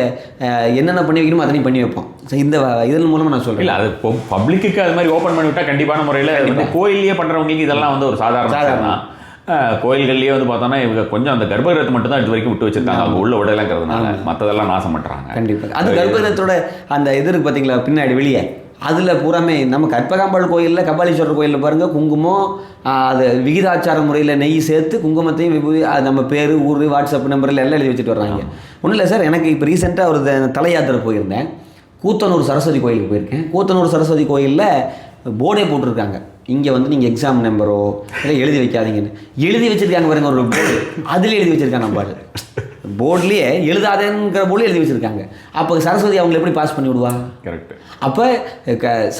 என்னென்ன பண்ணி வைக்கணுமோ அதனையும் பண்ணி வைப்போம். ஸோ இந்த இதன் மூலமாக நான் சொல்கிறேன். இல்லை, அது பப்ளிக்கு அது மாதிரி ஓப்பன் பண்ணி விட்டால் கண்டிப்பான முறையில் கோயிலே பண்ணுறவங்களுக்கு இதெல்லாம் வந்து ஒரு சாதாரண கோயில்கள்லேயே வந்து பார்த்தோன்னா இவங்க கொஞ்சம் அந்த கர்ப்பகிரகத்தை மட்டும் தான் இது வரைக்கும் விட்டு வச்சிருக்காங்க, அவங்க உள்ள விடலைங்கிறதுனால மற்றதெல்லாம் நாசம் பண்ணுறாங்க. கண்டிப்பாக அது கர்ப்பகிரகத்தோட அந்த இது இருக்குது பார்த்தீங்களா பின்னாடி வெளியே, அதில் பூராமே நம்ம கற்பகாம்பாள் கோயிலில் கபாலீஸ்வரர் கோயிலில் பாருங்கள் குங்குமம், அது விகிதாச்சார முறையில் நெய் சேர்த்து குங்குமத்தையும் விபூதி அது நம்ம பேர் ஊர் வாட்ஸ்அப் நம்பரில் எல்லாம் எழுதி வச்சுட்டு வர்றாங்க. ஒன்றும் இல்லை சார், எனக்கு இப்போ ரீசெண்டாக ஒரு தல யாத்திரை போயிருந்தேன். கூத்தனூர் சரஸ்வதி கோயிலுக்கு போயிருக்கேன். கூத்தனூர் சரஸ்வதி கோயிலில் போர்டே போட்டிருக்காங்க, இங்கே வந்து நீங்கள் எக்ஸாம் நம்பரோ இல்லை எழுதி வைக்காதீங்கன்னு எழுதி வச்சுருக்காங்க பாருங்க ஒரு போர்டு, அதில் எழுதி வச்சுருக்காங்க நம்ம பாடு போர்ட்லேயே எழுதாதேங்கிற போர்டு எழுதி வச்சுருக்காங்க. அப்போ சரஸ்வதி அவங்களை எப்படி பாஸ் பண்ணி விடுவா? கரெக்ட். அப்போ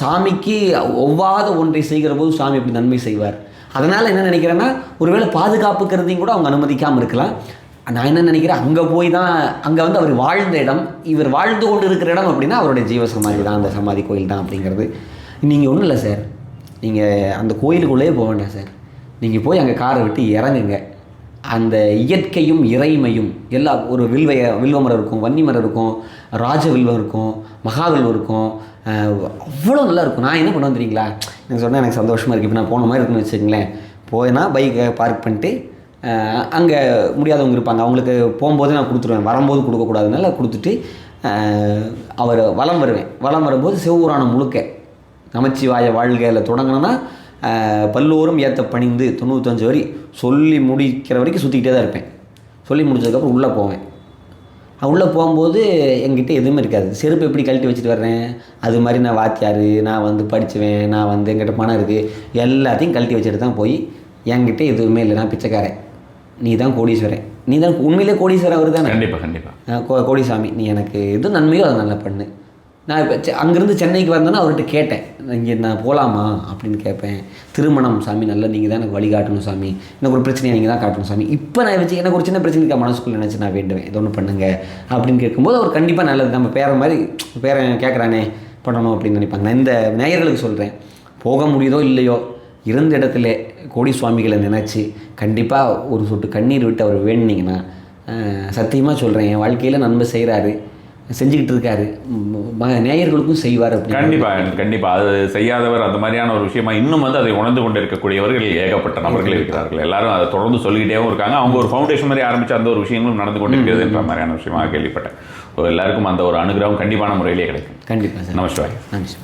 சாமிக்கு ஒவ்வாத ஒன்றை செய்கிற போது சாமி எப்படி நன்மை செய்வார். அதனால் என்ன நினைக்கிறேன்னா ஒருவேளை பாதுகாப்புக்கிறதையும் கூட அவங்க அனுமதிக்காமல் இருக்கலாம். நான் என்ன நினைக்கிறேன், அங்கே போய் தான் அங்கே வந்து அவர் வாழ்ந்த இடம், இவர் வாழ்ந்து கொண்டு இருக்கிற இடம் அப்படின்னா அவருடைய ஜீவசமாதி தான், அந்த சமாதி கோயில் தான் அப்படிங்கிறது. நீங்கள் ஒன்றும் இல்லை சார், நீங்கள் அந்த கோயிலுக்குள்ளேயே போக வேண்டாம் சார், நீங்கள் போய் அங்கே காரை விட்டு இறங்குங்க. அந்த இயற்கையும் இறைமையும் எல்லா ஒரு வில்வ மரம் இருக்கும், வன்னி மரம் இருக்கும், ராஜ வில்வம் இருக்கும், மகாவில்வம் இருக்கும், அவ்வளோ நல்லா இருக்கும். நான் என்ன பண்ணுவேன் தெரியுங்களா, எனக்கு சொன்னால் எனக்கு சந்தோஷமாக இருக்குது. இப்போ நான் போன மாதிரி இருக்குன்னு வச்சுக்கங்களேன், போயினா பைக்கை பார்க் பண்ணிட்டு அங்கே முடியாதவங்க இருப்பாங்க, அவங்களுக்கு போகும்போது நான் கொடுத்துருவேன், வரும்போது கொடுக்கக்கூடாதுனால கொடுத்துட்டு அவர் வலம் வருவேன். வலம் வரும்போது சிவபுராணம் முழுக்க நமச்சிவாய வாழ்கையில் தொடங்கினோன்னா பல்லோரும் ஏற்ற பணிந்து 95 வரி சொல்லி முடிக்கிற வரைக்கும் சுற்றிக்கிட்டே தான் இருப்பேன். சொல்லி முடிச்சதுக்கப்புறம் உள்ளே போவேன். உள்ளே போகும்போது என்கிட்ட எதுவுமே இருக்காது. செருப்பு எப்படி கழட்டி வச்சுட்டு வர்றேன், அது மாதிரி நான் வாத்தியார், நான் வந்து படிச்சுவேன், நான் வந்து என்கிட்ட பணம் இருக்குது, எல்லாத்தையும் கழட்டி வச்சுட்டு தான் போய் என்கிட்ட எதுவுமே இல்லை, நான் பிச்சைக்காரன், நீ தான் கோடீஸ்வரன், நீ தான் உண்மையிலே கோடீஸ்வரன் அவர் தானே. கண்டிப்பாக கண்டிப்பாக. கோடிசாமி, நீ எனக்கு எது நன்மையோ அதை நல்லா பண்ணு. நான் இப்போ அங்கேருந்து சென்னைக்கு வந்தேன்னா அவர்கிட்ட கேட்டேன், இங்கே நான் போகலாமா அப்படின்னு கேட்பேன். திருமணம் சாமி நல்லா நீங்கள் தான் எனக்கு வழிகாட்டணும் சாமி, எனக்கு ஒரு பிரச்சனையை நீங்கள் தான் காட்டணும் சாமி, இப்போ நான் வச்சு எனக்கு ஒரு சின்ன பிரச்சனைக்கு மனசுக்குள்ளே நினச்சி நான் வேண்டுவேன், இது ஒன்று பண்ணுங்க அப்படின்னு கேட்கும்போது அவர் கண்டிப்பாக நல்லது, நம்ம பேரன் மாதிரி பேரன் கேட்குறானே பண்ணணும் அப்படின்னு நினைப்பாங்க. நான் இந்த நேயர்களுக்கு சொல்கிறேன், போக முடியுதோ இல்லையோ இருந்த இடத்துல கோடி சுவாமிகளை நினச்சி கண்டிப்பாக ஒரு சொட்டு கண்ணீர் விட்டு அவர் வேணுனீங்கன்னா சத்தியமாக சொல்கிறேன், என் வாழ்க்கையில் நன்மை செய்கிறாரு, செஞ்சுக்கிட்டு இருக்காரு, நேயர்களுக்கும் செய்வார் அப்படி. கண்டிப்பாக அது செய்யாதவர் அந்த மாதிரியான ஒரு விஷயமா இன்னும் வந்து அதை உணர்ந்து கொண்டு இருக்கக்கூடியவர்கள் ஏகப்பட்ட நபர்கள் இருக்கிறார்கள். எல்லாரும் அதை தொடர்ந்து சொல்லிக்கிட்டேவும் இருக்காங்க. அவங்க ஒரு ஃபவுண்டேஷன் மாதிரி ஆரம்பித்து அந்த ஒரு விஷயங்களும் நடந்து கொண்டு இருக்கிறது என்ற மாதிரியான விஷயமாக கேள்விப்பட்டேன். எல்லாருக்கும் அந்த ஒரு அனுகிரகம் கண்டிப்பான முறையிலே கிடைக்கும். கண்டிப்பாக சார். நமஸ்காரம். நன்றி.